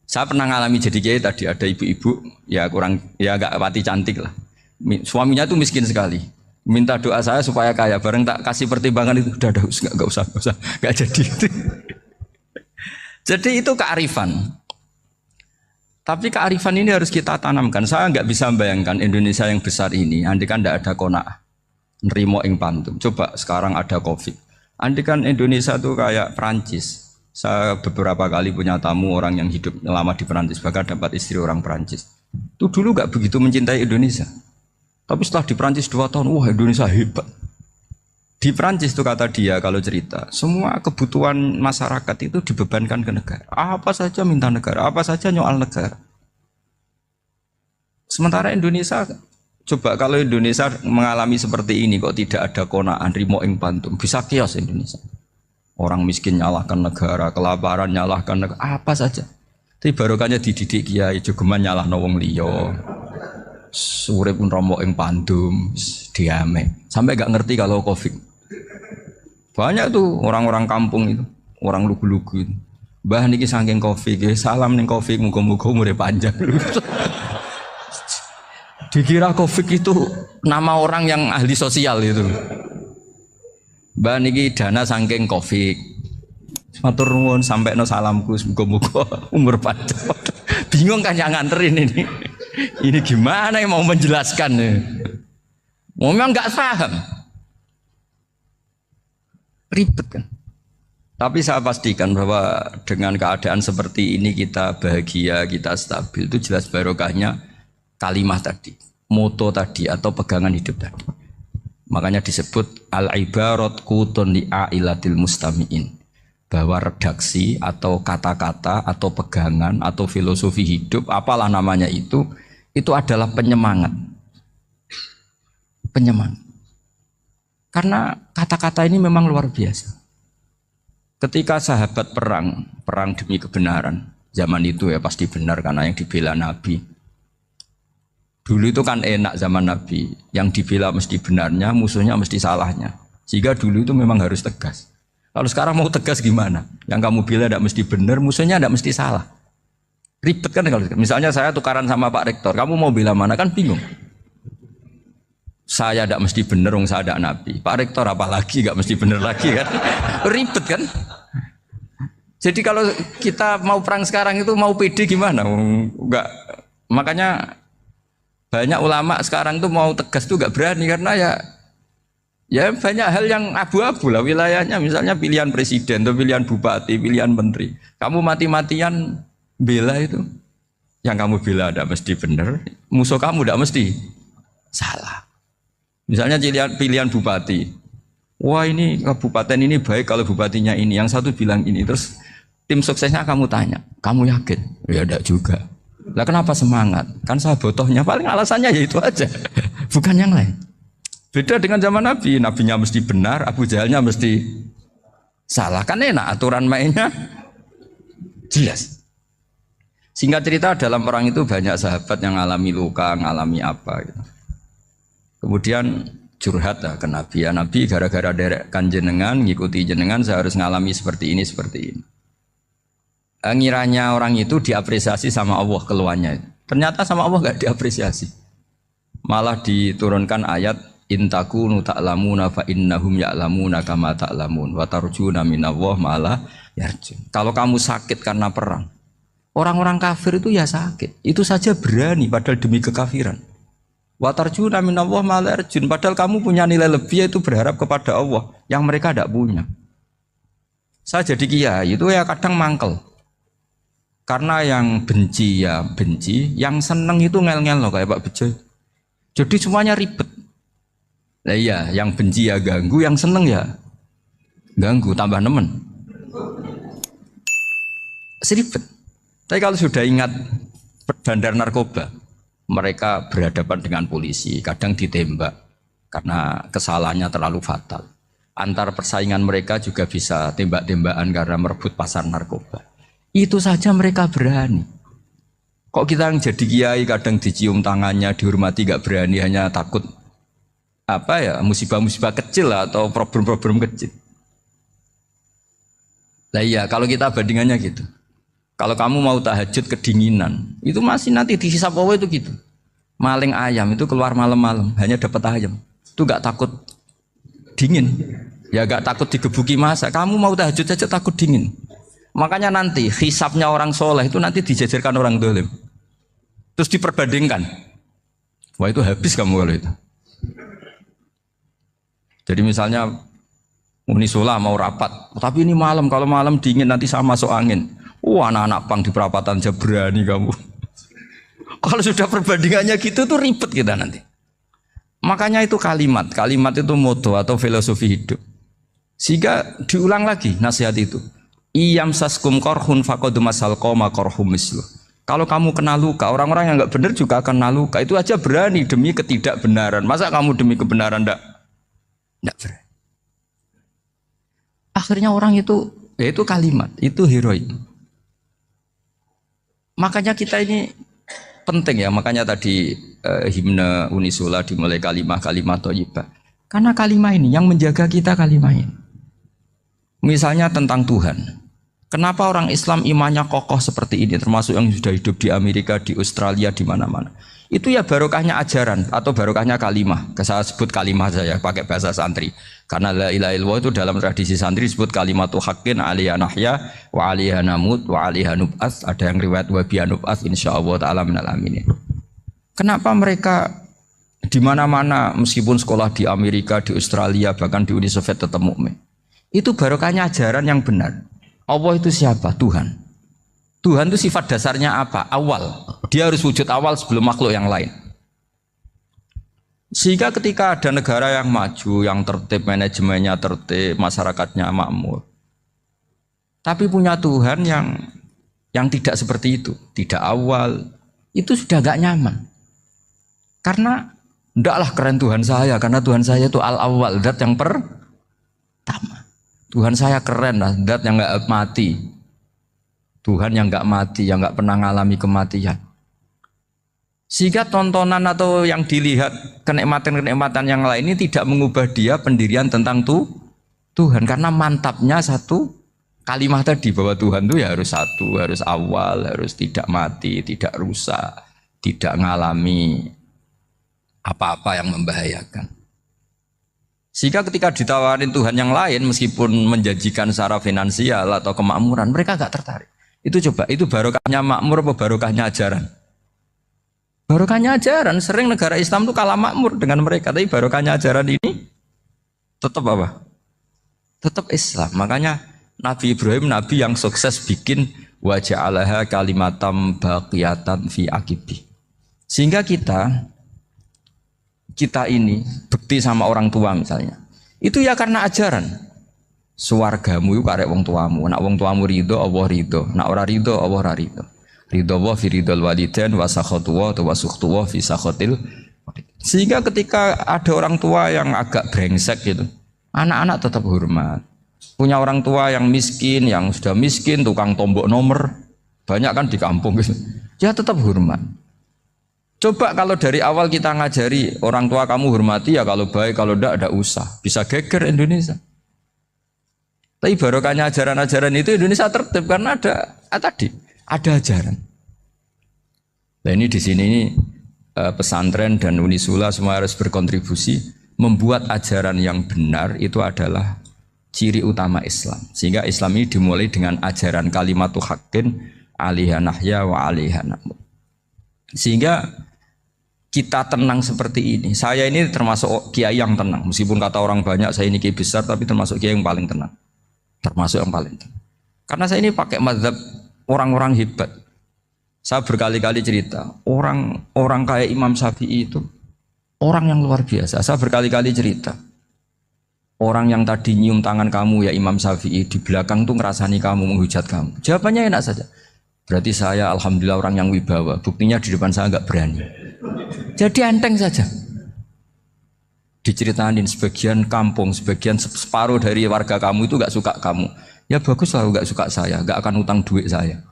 Saya pernah ngalami jadi kiai tadi ada ibu-ibu ya kurang ya nggak pati cantik lah. Suaminya tuh miskin sekali. Minta doa saya supaya kaya. Bareng tak kasih pertimbangan itu udah nggak usah nggak jadi. Jadi itu kearifan. Tapi kearifan ini harus kita tanamkan. Saya nggak bisa membayangkan Indonesia yang besar ini. Andai kan tidak ada qanaah. Nerimo ing pantum. Coba sekarang ada Covid. Andai kan Indonesia tuh kayak Perancis. Saya beberapa kali punya tamu orang yang hidup lama di Perancis, bahkan dapat istri orang Perancis. Itu dulu nggak begitu mencintai Indonesia. Tapi setelah di Perancis 2 tahun, wah Indonesia hebat. Di Prancis tuh kata dia kalau cerita, semua kebutuhan masyarakat itu dibebankan ke negara. Apa saja minta negara, apa saja nyoal negara. Sementara Indonesia, coba kalau Indonesia mengalami seperti ini kok tidak ada konaan rimo ing pantum, bisa kios Indonesia. Orang miskin nyalahkan negara, kelaparan nyalahkan negara, apa saja. Tapi barokahnya dididik kiai jogeman nyalahno wong liya. Urip pun romo ing pandum, diame. Sampai gak ngerti kalau Covid. Banyak tuh orang-orang kampung itu, orang lugu-lugu itu. Mbah niki saking Covid, salam ning Covid, muga-muga umure panjang. Dikira Covid itu nama orang yang ahli sosial itu. Mbah niki dana saking Covid. Matur nuwun sampekno salamku, muga-muga umur panjang. Bingung kan yang nganterin ini. Ini gimana yang mau menjelaskan? Memang nggak paham. Ribet kan. Tapi saya pastikan bahwa dengan keadaan seperti ini kita bahagia, kita stabil, itu jelas barokahnya kalimah tadi, moto tadi atau pegangan hidup tadi. Makanya disebut al-ibarat qutun li ailatil mustami'in, bahwa redaksi atau kata-kata atau pegangan atau filosofi hidup, apalah namanya itu adalah penyemangat. Penyemangat. Karena kata-kata ini memang luar biasa. Ketika sahabat perang demi kebenaran, zaman itu ya pasti benar karena yang dibela Nabi. Dulu itu kan enak zaman Nabi, yang dibela mesti benarnya, musuhnya mesti salahnya. Sehingga dulu itu memang harus tegas. Kalau sekarang mau tegas gimana? Yang kamu bela tidak mesti benar, musuhnya tidak mesti salah. Ribet kan kalau misalnya saya tukaran sama Pak Rektor, kamu mau bela mana kan bingung. Saya tidak mesti benar, saya tidak Nabi. Pak Rektor apalagi nggak mesti benar lagi kan? Ribet kan? Jadi kalau kita mau perang sekarang itu mau pede gimana? Enggak. Makanya banyak ulama sekarang tuh mau tegas tuh nggak berani karena ya banyak hal yang abu-abu lah wilayahnya. Misalnya pilihan presiden, atau pilihan bupati, pilihan menteri. Kamu mati-matian bela itu, yang kamu bela tidak mesti benar, musuh kamu tidak mesti salah. Misalnya pilihan bupati, wah ini kabupaten ini baik kalau bupatinya ini, yang satu bilang ini, terus tim suksesnya kamu tanya, kamu yakin? Ya tidak juga. Lah kenapa semangat? Kan saya botohnya, paling alasannya ya itu aja, bukan yang lain. Beda dengan zaman Nabi, nabinya mesti benar, Abu Jahalnya mesti salah, kan enak aturan mainnya jelas. Singkat cerita dalam perang itu banyak sahabat yang ngalami luka, ngalami apa gitu. Kemudian curhat ke Nabi, ya Nabi gara-gara derekkan jenengan, ngikuti jenengan saya harus ngalami seperti ini, seperti ini. Ngiranya orang itu diapresiasi sama Allah keluarnya. Ternyata sama Allah gak diapresiasi. Malah diturunkan ayat intakunu ta'lamuna fa innahum ya'lamuna kama ta'lamun wa tarjuna minallah ma'ala yarjun. Kalau kamu sakit karena perang, orang-orang kafir itu ya sakit. Itu saja berani padahal demi kekafiran. Wa tarjuna minallah ma'ala yarjun. Padahal kamu punya nilai lebih yaitu berharap kepada Allah yang mereka tidak punya. Saya jadi kiai itu ya kadang mangkel. Karena yang benci ya benci, yang seneng itu ngel-ngel loh kayak Pak Bejo. Jadi semuanya ribet. Nah iya, yang benci ya ganggu, yang seneng ya ganggu, tambah nemen. Seribet. Tapi kalau sudah ingat bandar narkoba, mereka berhadapan dengan polisi, kadang ditembak karena kesalahannya terlalu fatal. Antar persaingan mereka juga bisa tembak-tembakan karena merebut pasar narkoba. Itu saja mereka berani. Kok kita yang jadi kiai kadang dicium tangannya, dihormati gak berani, hanya takut apa ya, musibah-musibah kecil lah, atau problem-problem kecil. Nah iya, kalau kita bandingannya gitu. Kalau kamu mau tahajud kedinginan, itu masih nanti dihisap Allah itu gitu. Maling ayam itu keluar malam-malam, hanya dapat ayam. Itu gak takut dingin. Ya gak takut digebuki masa. Kamu mau tahajud saja takut dingin. Makanya nanti hisapnya orang soleh itu nanti dijajarkan orang dolim. Terus diperbandingkan. Wah itu habis kamu kalau itu. Jadi misalnya Munisula mau rapat, tapi ini malam, kalau malam dingin nanti sama masuk angin. Wah anak-anak pang di perapatan aja berani kamu. Kalau sudah perbandingannya gitu tuh ribet kita nanti. Makanya itu kalimat itu moto atau filosofi hidup. Sehingga diulang lagi nasihat itu. Iyam saskum korhun fakodu masal koma korhum mislu. Kalau kamu kena luka, orang-orang yang nggak benar juga akan kena luka. Itu aja berani demi ketidakbenaran. Masa kamu demi kebenaran enggak berani? Akhirnya orang itu, ya itu kalimat, itu heroik. Makanya kita ini penting ya, makanya tadi himne Unisula dimulai kalimat thayyibah. Karena kalimat ini yang menjaga kita kalimat ini. Misalnya tentang Tuhan. Kenapa orang Islam imannya kokoh seperti ini, termasuk yang sudah hidup di Amerika, di Australia, di mana-mana. Itu ya barokahnya ajaran atau barokahnya kalimah. Saya sebut kalimah saya pakai bahasa santri. Karena la ilaha illallah itu dalam tradisi santri disebut kalimatu haqqin alaiha nahya wa alaiha namut wa alaiha nub'ats. Ada yang riwayat wa biha nub'ats insyaallah taala minal aminin. Kenapa mereka di mana-mana meskipun sekolah di Amerika, di Australia, bahkan di Uni Soviet tetap mukmin? Itu barokahnya ajaran yang benar. Allah itu siapa? Tuhan. Tuhan itu sifat dasarnya apa? Awal. Dia harus wujud awal sebelum makhluk yang lain. Sehingga ketika ada negara yang maju, yang tertib, manajemennya tertib, masyarakatnya makmur, tapi punya Tuhan yang tidak seperti itu, tidak awal, itu sudah gak nyaman. Karena ndaklah keren Tuhan saya, karena Tuhan saya itu al-awwal, zat yang pertama. Tuhan saya keren lah, zat yang gak mati. Tuhan yang gak mati, yang gak pernah mengalami kematian. Sehingga tontonan atau yang dilihat kenikmatan-kenikmatan yang lain ini tidak mengubah dia pendirian tentang Tuhan. Karena mantapnya satu kalimat tadi bahwa Tuhan itu ya harus satu, harus awal, harus tidak mati, tidak rusak, tidak mengalami apa-apa yang membahayakan. Sehingga ketika ditawarin Tuhan yang lain meskipun menjanjikan secara finansial atau kemakmuran, mereka gak tertarik. Itu coba, itu barokahnya makmur apa barokahnya ajaran? Barokahnya ajaran. Sering negara Islam itu kalah makmur dengan mereka, tapi barokahnya ajaran ini tetap apa? Tetap Islam. Makanya Nabi Ibrahim, Nabi yang sukses bikin wa ja'alaha kalimatam baqiyatan fi aqibi. Sehingga kita ini bekti sama orang tua misalnya, itu ya karena ajaran. Suwargamu itu karek wong tuamu. Nak wong tuamu ridho, Allah ridho. Nak ora ridho, Allah ora ridho. Ridho wa fi ridhol walidain wa sakhatu wa sukhtu wa fi sakhatil. Sehingga ketika ada orang tua yang agak brengsek gitu, anak-anak tetap hormat. Punya orang tua yang miskin, yang sudah miskin, tukang tombok nomor, banyak kan di kampung gitu. Ya tetap hormat. Coba kalau dari awal kita ngajari orang tua kamu hormati ya, kalau baik, kalau tidak usah. Bisa geger Indonesia. Tapi barokahnya ajaran-ajaran itu Indonesia tertib karena ada ajaran. Nah ini di sini pesantren dan Unisula semua harus berkontribusi membuat ajaran yang benar itu adalah ciri utama Islam. Sehingga Islam ini dimulai dengan ajaran kalimatu haqqin alaiha nahya wa alaiha namut. Sehingga kita tenang seperti ini. Saya ini termasuk kiai yang tenang. Meskipun kata orang banyak saya ini kiai besar, tapi termasuk kiai yang paling tenang. Termasuk yang paling tenang. Karena saya ini pakai mazhab orang-orang hebat. Saya berkali-kali cerita, orang kayak Imam Syafi'i itu orang yang luar biasa. Saya berkali-kali cerita, orang yang tadi nyium tangan kamu ya Imam Syafi'i, di belakang tuh ngerasani kamu, menghujat kamu. Jawabannya enak saja. Berarti saya alhamdulillah orang yang wibawa. Buktinya di depan saya nggak berani. Jadi enteng saja. Diceritain sebagian kampung, sebagian separuh dari warga kamu itu nggak suka kamu. Ya bagus lah nggak suka saya, nggak akan utang duit saya.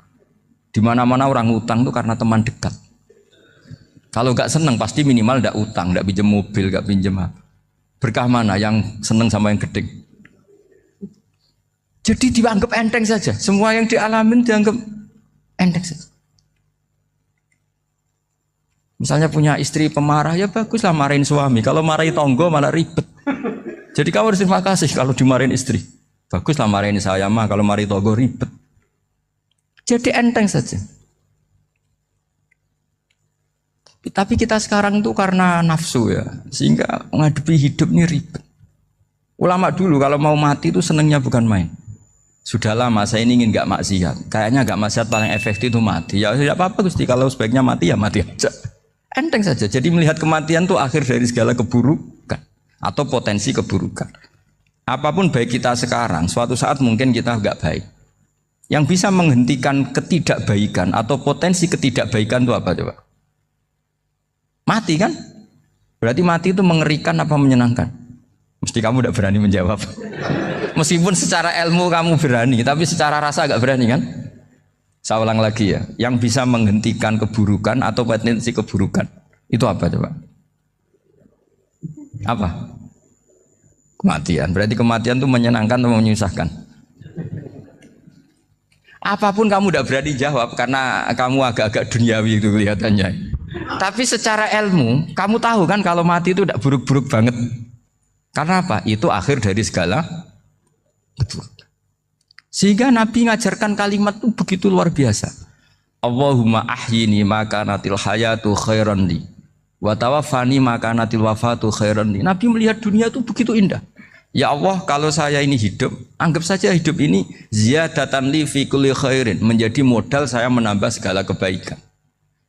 Di mana-mana orang utang itu karena teman dekat. Kalau nggak seneng pasti minimal nggak utang, nggak pinjam mobil, nggak pinjam apa. Berkah mana yang seneng sama yang gede? Jadi dianggap enteng saja. Semua yang dialamin dianggap enteng saja. Misalnya punya istri pemarah, ya baguslah marahin suami. Kalau marahin tonggo malah ribet. Jadi kamu harus terima kasih kalau dimarahin istri. Baguslah marahin saya mah, kalau marahin tonggo ribet. Jadi enteng saja. Tapi kita sekarang tuh karena nafsu ya, sehingga menghadapi hidup ini ribet. Ulama dulu kalau mau mati itu senengnya bukan main. Sudah lama saya ini ingin gak maksiat. Kayaknya gak maksiat paling efektif itu mati. Ya tidak apa-apa Gusti, kalau sebaiknya mati ya mati aja. Enteng saja. Jadi melihat kematian itu akhir dari segala keburukan atau potensi keburukan. Apapun baik kita sekarang, suatu saat mungkin kita nggak baik. Yang bisa menghentikan ketidakbaikan atau potensi ketidakbaikan itu apa coba? Mati kan? Berarti mati itu mengerikan apa menyenangkan? Mesti kamu tidak berani menjawab. Meskipun secara ilmu kamu berani, tapi secara rasa agak berani kan? Saya ulang lagi ya, yang bisa menghentikan keburukan atau potensi keburukan itu apa coba? Apa? Kematian. Berarti kematian itu menyenangkan atau menyusahkan? Apapun kamu tidak berani jawab karena kamu agak-agak duniawi itu kelihatannya. Tapi secara ilmu, kamu tahu kan kalau mati itu tidak buruk-buruk banget. Karena apa? Itu akhir dari segala keburukan. Sehingga Nabi ngajarkan kalimat itu begitu luar biasa. Allahumma ahyini makanatil hayatu khairan li wa tawaffani makanatil wafatu khairan li. Nabi melihat dunia itu begitu indah. Ya Allah, kalau saya ini hidup, anggap saja hidup ini ziyadatan li fi kulli khairin, menjadi modal saya menambah segala kebaikan.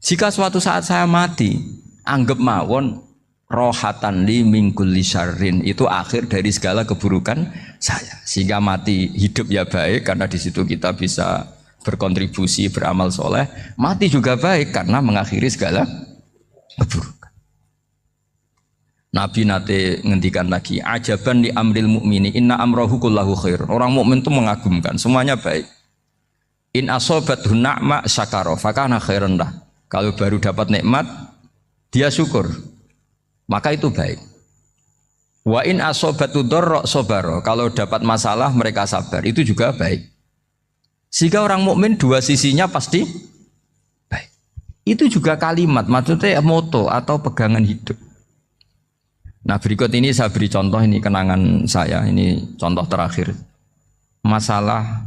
Jika suatu saat saya mati, anggap mawon rohatan li min kulli syarrin, itu akhir dari segala keburukan saya. Sehingga mati hidup ya baik karena di situ kita bisa berkontribusi beramal soleh. Mati juga baik karena mengakhiri segala keburukan. Nabi nate ngendikan lagi, ajaban li amril mukmini inna amrohu kullahu khair. Orang mukmin itu mengagumkan, semuanya baik. In asobathu na'ma syakara fakana khairan lah. Kalau baru dapat nikmat, dia syukur, maka itu baik. Wa in asobatu dharra sabara. Kalau dapat masalah mereka sabar, itu juga baik. Sehingga orang mukmin dua sisinya pasti baik. Itu juga kalimat, maksudnya moto atau pegangan hidup. Nah berikut ini saya beri contoh, ini kenangan saya, ini contoh terakhir. Masalah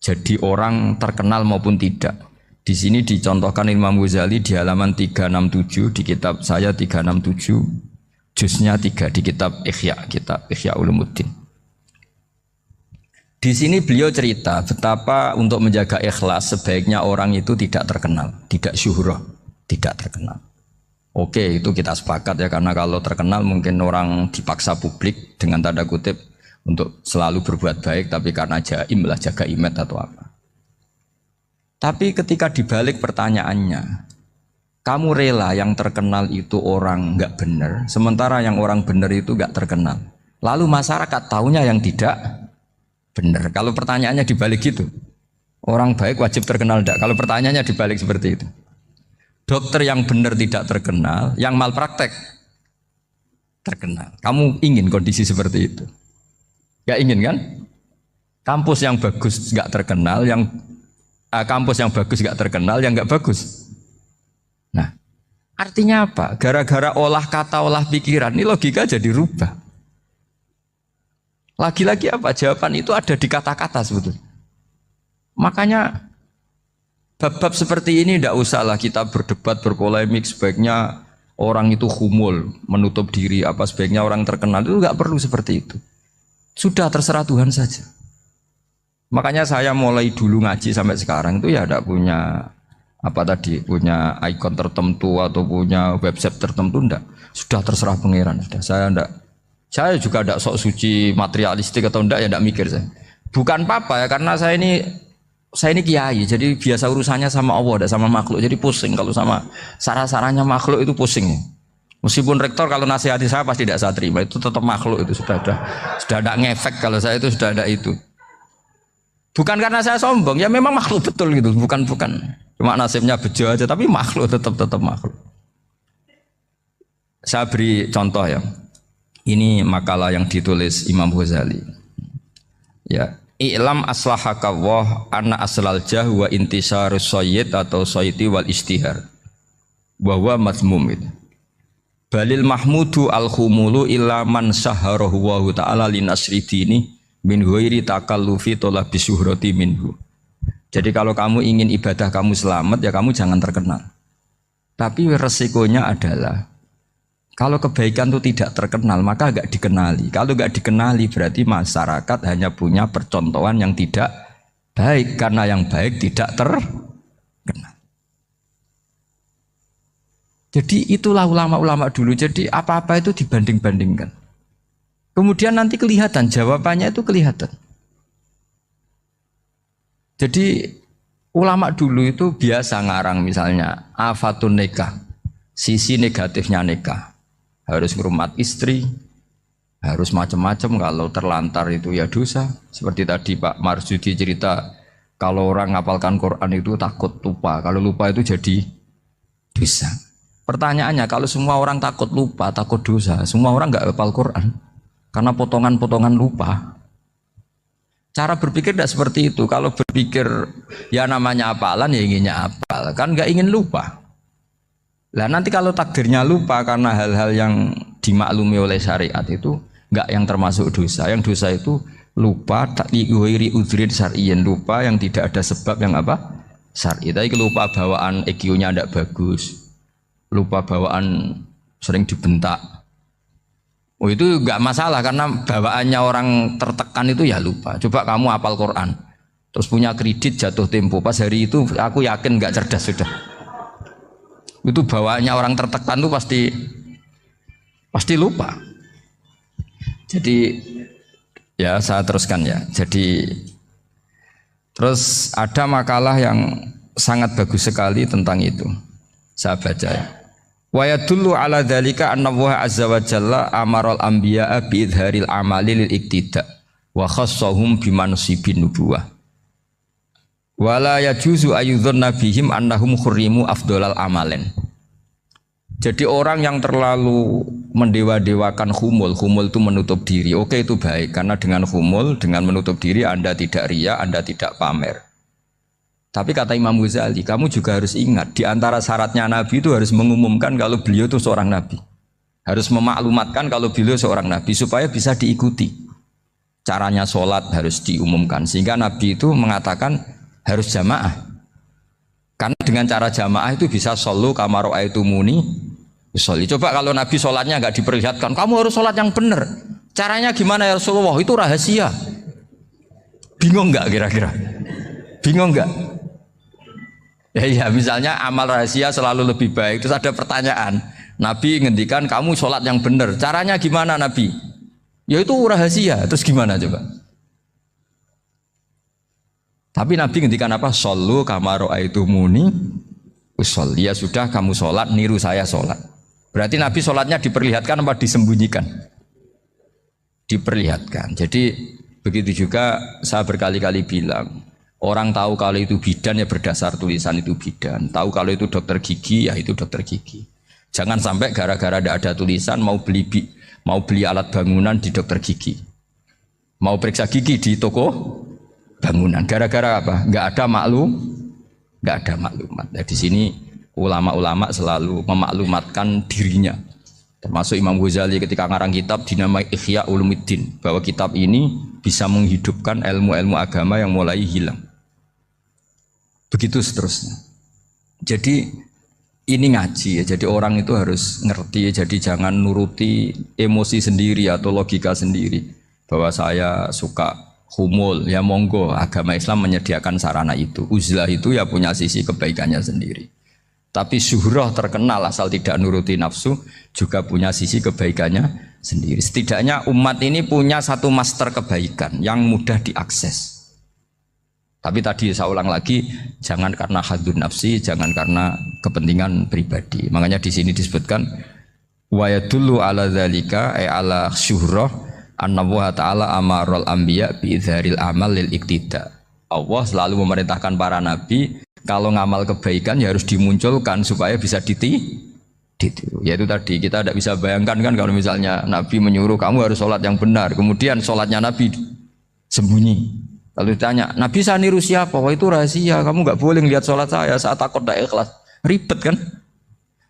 jadi orang terkenal maupun tidak. Di sini dicontohkan Imam Ghazali di halaman 367 di kitab saya 367, juznya 3 di kitab Ihya Ulumuddin. Di sini beliau cerita betapa untuk menjaga ikhlas sebaiknya orang itu tidak terkenal, tidak syuhrah, tidak terkenal. Oke, itu kita sepakat ya, karena kalau terkenal mungkin orang dipaksa publik dengan tanda kutip untuk selalu berbuat baik, tapi karena jaim lah, jaga image atau apa. Tapi ketika dibalik pertanyaannya, kamu rela yang terkenal itu orang nggak benar, sementara yang orang benar itu nggak terkenal. Lalu masyarakat taunya yang tidak benar. Kalau pertanyaannya dibalik gitu, orang baik wajib terkenal enggak? Kalau pertanyaannya dibalik seperti itu. Dokter yang benar tidak terkenal, yang malpraktek terkenal. Kamu ingin kondisi seperti itu? Gak ingin kan? Kampus yang bagus gak terkenal, kampus yang bagus gak terkenal, yang gak bagus. Nah, artinya apa? Gara-gara olah kata, olah pikiran, ini logika jadi rubah. Lagi-lagi apa? Jawaban itu ada di kata-kata sebetulnya. Makanya bab-bab seperti ini tidak usahlah kita berdebat, berpolemik. Sebaiknya orang itu humul, menutup diri, apa sebaiknya orang terkenal, itu nggak perlu seperti itu. Sudah terserah Tuhan saja. Makanya saya mulai dulu ngaji sampai sekarang itu ya tidak punya punya ikon tertentu atau punya website tertentu, enggak. Sudah terserah pangeran. Sudah saya juga tidak sok suci materialistik atau enggak, ya tidak mikir saya. Bukan apa-apa ya, karena saya ini kiai, jadi biasa urusannya sama Allah, tidak sama makhluk. Jadi pusing kalau sama sarah-sarahnya makhluk itu pusing. Meskipun rektor kalau nasihati saya pasti tidak saya terima, itu tetap makhluk, itu sudah ada ngefek kalau saya itu sudah ada itu. Bukan karena saya sombong, ya memang makhluk betul gitu, bukan cuma nasibnya bejo aja, tapi makhluk tetap makhluk. Saya beri contoh ya. Ini makalah yang ditulis Imam Ghazali. Ya. I'lam aslahaka Allah anna aslal jah wa intisarus sayyid atau sayyidi wal istihar wa huwa mazmum itu. Balil mahmudu al-khumulu illa man saharahu wa ta'ala linasri dini min ghairi takallufi talabi syuhrati minhu. Jadi kalau kamu ingin ibadah kamu selamat, ya kamu jangan terkenal. Tapi resikonya adalah kalau kebaikan itu tidak terkenal, maka enggak dikenali. Kalau enggak dikenali berarti masyarakat hanya punya percontohan yang tidak baik, karena yang baik tidak terkenal. Jadi itulah ulama-ulama dulu. Jadi apa-apa itu dibanding-bandingkan. Kemudian nanti kelihatan jawabannya itu kelihatan. Jadi ulama dulu itu biasa ngarang misalnya afatun nikah, sisi negatifnya nikah, harus ngurmat istri, harus macam-macam, kalau terlantar itu ya dosa. Seperti tadi Pak Marsudi cerita, kalau orang ngapalkan Quran itu takut lupa, kalau lupa itu jadi dosa. Pertanyaannya, kalau semua orang takut lupa, takut dosa, semua orang nggak hafal Quran karena potongan-potongan lupa. Cara berpikir tidak seperti itu. Kalau berpikir ya namanya hafalan ya inginnya hafal, kan nggak ingin lupa. Lah nanti kalau takdirnya lupa karena hal-hal yang dimaklumi oleh syariat itu nggak yang termasuk dosa. Yang dosa itu lupa takliwiri udhrin syar'iyyan, lupa yang tidak ada sebab yang apa? Syar'i. Tapi lupa bawaan EQ-nya tidak bagus, lupa bawaan sering dibentak. Oh itu nggak masalah karena bawaannya orang tertekan itu ya lupa. Coba kamu hafal Quran, terus punya kredit jatuh tempo, pas hari itu aku yakin nggak cerdas sudah. Itu bawaannya orang tertekan itu pasti lupa. Jadi ya saya teruskan ya. Jadi terus ada makalah yang sangat bagus sekali tentang itu. Saya baca ya. Wa yadullu ala dzalika anna Allah azza wa jalla amaral anbiya'a bi idharil amali lil iktida wa khassahum bi mansibin nubuwah. Wa la yajuzu ayyudhanna bihim annahum khurrimu afdhalal amalen. Jadi orang yang terlalu mendewa-dewakan khumul itu menutup diri. Oke itu baik, karena dengan khumul, dengan menutup diri Anda tidak riya, Anda tidak pamer. Tapi kata Imam Ghazali, kamu juga harus ingat, di antara syaratnya Nabi itu harus mengumumkan kalau beliau itu seorang Nabi. Harus memaklumatkan kalau beliau seorang Nabi, supaya bisa diikuti. Caranya sholat harus diumumkan, sehingga Nabi itu mengatakan harus jamaah. Karena dengan cara jamaah itu bisa shollu kama ra'aitumuni usolli. Coba kalau Nabi sholatnya nggak diperlihatkan, kamu harus sholat yang benar. Caranya gimana ya Rasulullah? Itu rahasia. Bingung nggak kira-kira? Bingung nggak? Ya misalnya amal rahasia selalu lebih baik. Terus ada pertanyaan, Nabi ngendikan kamu sholat yang benar. Caranya gimana Nabi? Ya itu rahasia. Terus gimana coba? Tapi Nabi ngendikan apa? Shollu kama ra'aitumuni usolli. Ya sudah kamu sholat, niru saya sholat. Berarti Nabi sholatnya diperlihatkan apa disembunyikan? Diperlihatkan. Jadi begitu juga saya berkali-kali bilang, orang tahu kalau itu bidan ya berdasar tulisan itu bidan. Tahu kalau itu dokter gigi ya itu dokter gigi. Jangan sampai gara-gara tidak ada tulisan mau beli alat bangunan di dokter gigi, mau periksa gigi di toko bangunan. Gara-gara apa? Nggak ada maklumat. Nah, di sini ulama-ulama selalu memaklumatkan dirinya. Termasuk Imam Ghazali ketika ngarang kitab dinamai Ihya Ulumuddin, bahwa kitab ini bisa menghidupkan ilmu-ilmu agama yang mulai hilang. Begitu seterusnya. Jadi ini ngaji ya. Jadi orang itu harus ngerti. Jadi jangan nuruti emosi sendiri atau logika sendiri. Bahwa saya suka humul, ya monggo. Agama Islam menyediakan sarana itu. Uzlah itu ya punya sisi kebaikannya sendiri. Tapi syuhrah terkenal asal tidak nuruti nafsu juga punya sisi kebaikannya sendiri. Setidaknya umat ini punya satu master kebaikan yang mudah diakses. Tapi tadi saya ulang lagi, jangan karena hadun nafsi, jangan karena kepentingan pribadi. Makanya di sini disebutkan wa yadullu ala dzalika ay ala syuhrah anna wa ta'ala amarul anbiya bi idharil amal lil iktida. Allah selalu memerintahkan para nabi kalau ngamal kebaikan ya harus dimunculkan supaya bisa ditiru. Yaitu tadi kita tidak bisa bayangkan kan kalau misalnya Nabi menyuruh kamu harus sholat yang benar, kemudian sholatnya Nabi sembunyi. Lalu ditanya, Nabi saya niru siapa? Wah itu rahasia, kamu nggak boleh lihat sholat saya takut tidak ikhlas. Ribet kan?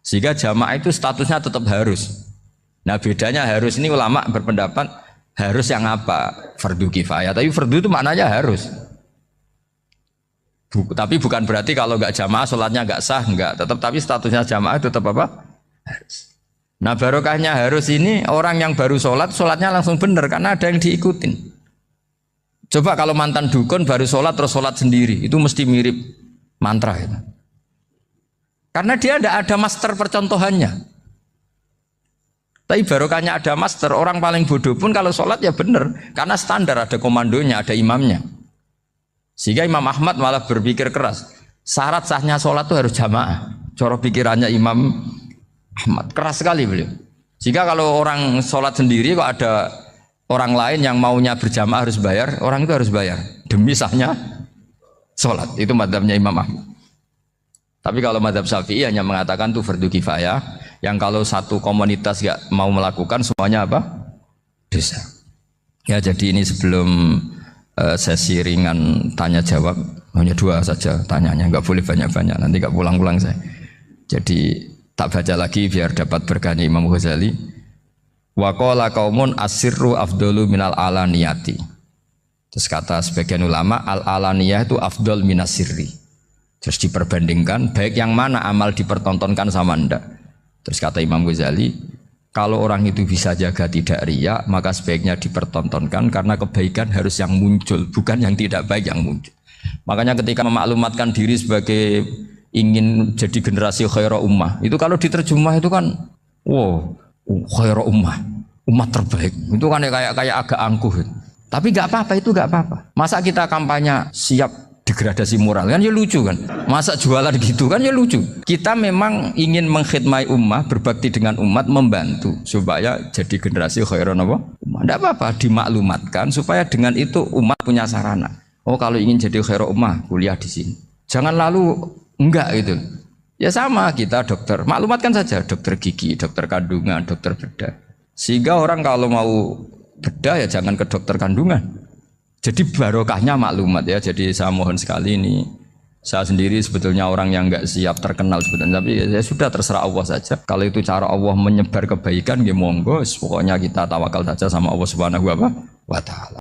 Sehingga jamaah itu statusnya tetap harus. Nah bedanya harus ini ulama berpendapat harus yang apa? Fardu kifayah. Tapi fardu itu maknanya harus. Tapi bukan berarti kalau nggak jamaah sholatnya nggak sah, nggak. Tapi statusnya jamaah tetap apa? Harus. Nah barokahnya harus ini orang yang baru sholatnya langsung benar karena ada yang diikutin. Coba kalau mantan dukun baru sholat terus sholat sendiri, itu mesti mirip mantra. Ya. Karena dia tidak ada master percontohannya. Tapi barokahnya ada master, orang paling bodoh pun kalau sholat ya benar. Karena standar, ada komandonya, ada imamnya. Sehingga Imam Ahmad malah berpikir keras. Syarat sahnya sholat itu harus jamaah. Cara pikirannya Imam Ahmad, keras sekali beliau. Sehingga kalau orang sholat sendiri kok ada orang lain yang maunya berjamaah harus bayar, orang itu harus bayar. Demi sahnya sholat, itu madzhabnya Imam Ahmad. Tapi kalau madzhab Syafi'i hanya mengatakan itu fardu kifayah, yang kalau satu komunitas gak mau melakukan semuanya apa? Dosa. Ya jadi ini sebelum sesi ringan tanya jawab, hanya 2 saja tanyanya, nggak boleh banyak-banyak, nanti nggak pulang-pulang saya. Jadi tak baca lagi biar dapat berkahnya Imam Ghazali. Wa qala qaumun asirru afdalu minal alaniyati. Terus kata sebagian ulama al alaniyah itu afdal minas sirri. Terus diperbandingkan baik yang mana amal dipertontonkan sama ndak. Terus kata Imam Ghazali, kalau orang itu bisa jaga tidak riya, maka sebaiknya dipertontonkan karena kebaikan harus yang muncul, bukan yang tidak baik yang muncul. Makanya ketika memaklumatkan diri sebagai ingin jadi generasi khairah ummah, itu kalau diterjemah itu kan wow, khairah ummah, umat terbaik. Itu kan kayak agak angkuh. Tapi nggak apa-apa, itu nggak apa-apa. Masa kita kampanye siap degradasi moral kan ya lucu kan, masa jualan gitu kan ya lucu. Kita memang ingin mengkhidmati ummah, berbakti dengan umat, membantu supaya jadi generasi khairun apa? Ummah. Tidak apa-apa dimaklumatkan supaya dengan itu umat punya sarana. Oh kalau ingin jadi khairun ummah kuliah di sini. Jangan lalu enggak gitu. Ya sama kita dokter, maklumatkan saja dokter gigi, dokter kandungan, dokter bedah. Sehingga orang kalau mau bedah ya jangan ke dokter kandungan. Jadi barokahnya maklumat ya. Jadi saya mohon sekali ini, saya sendiri sebetulnya orang yang nggak siap terkenal sebetulnya, tapi ya sudah terserah Allah saja. Kalau itu cara Allah menyebar kebaikan, ya monggo. Pokoknya kita tawakal saja sama Allah Subhanahu wa Ta'ala.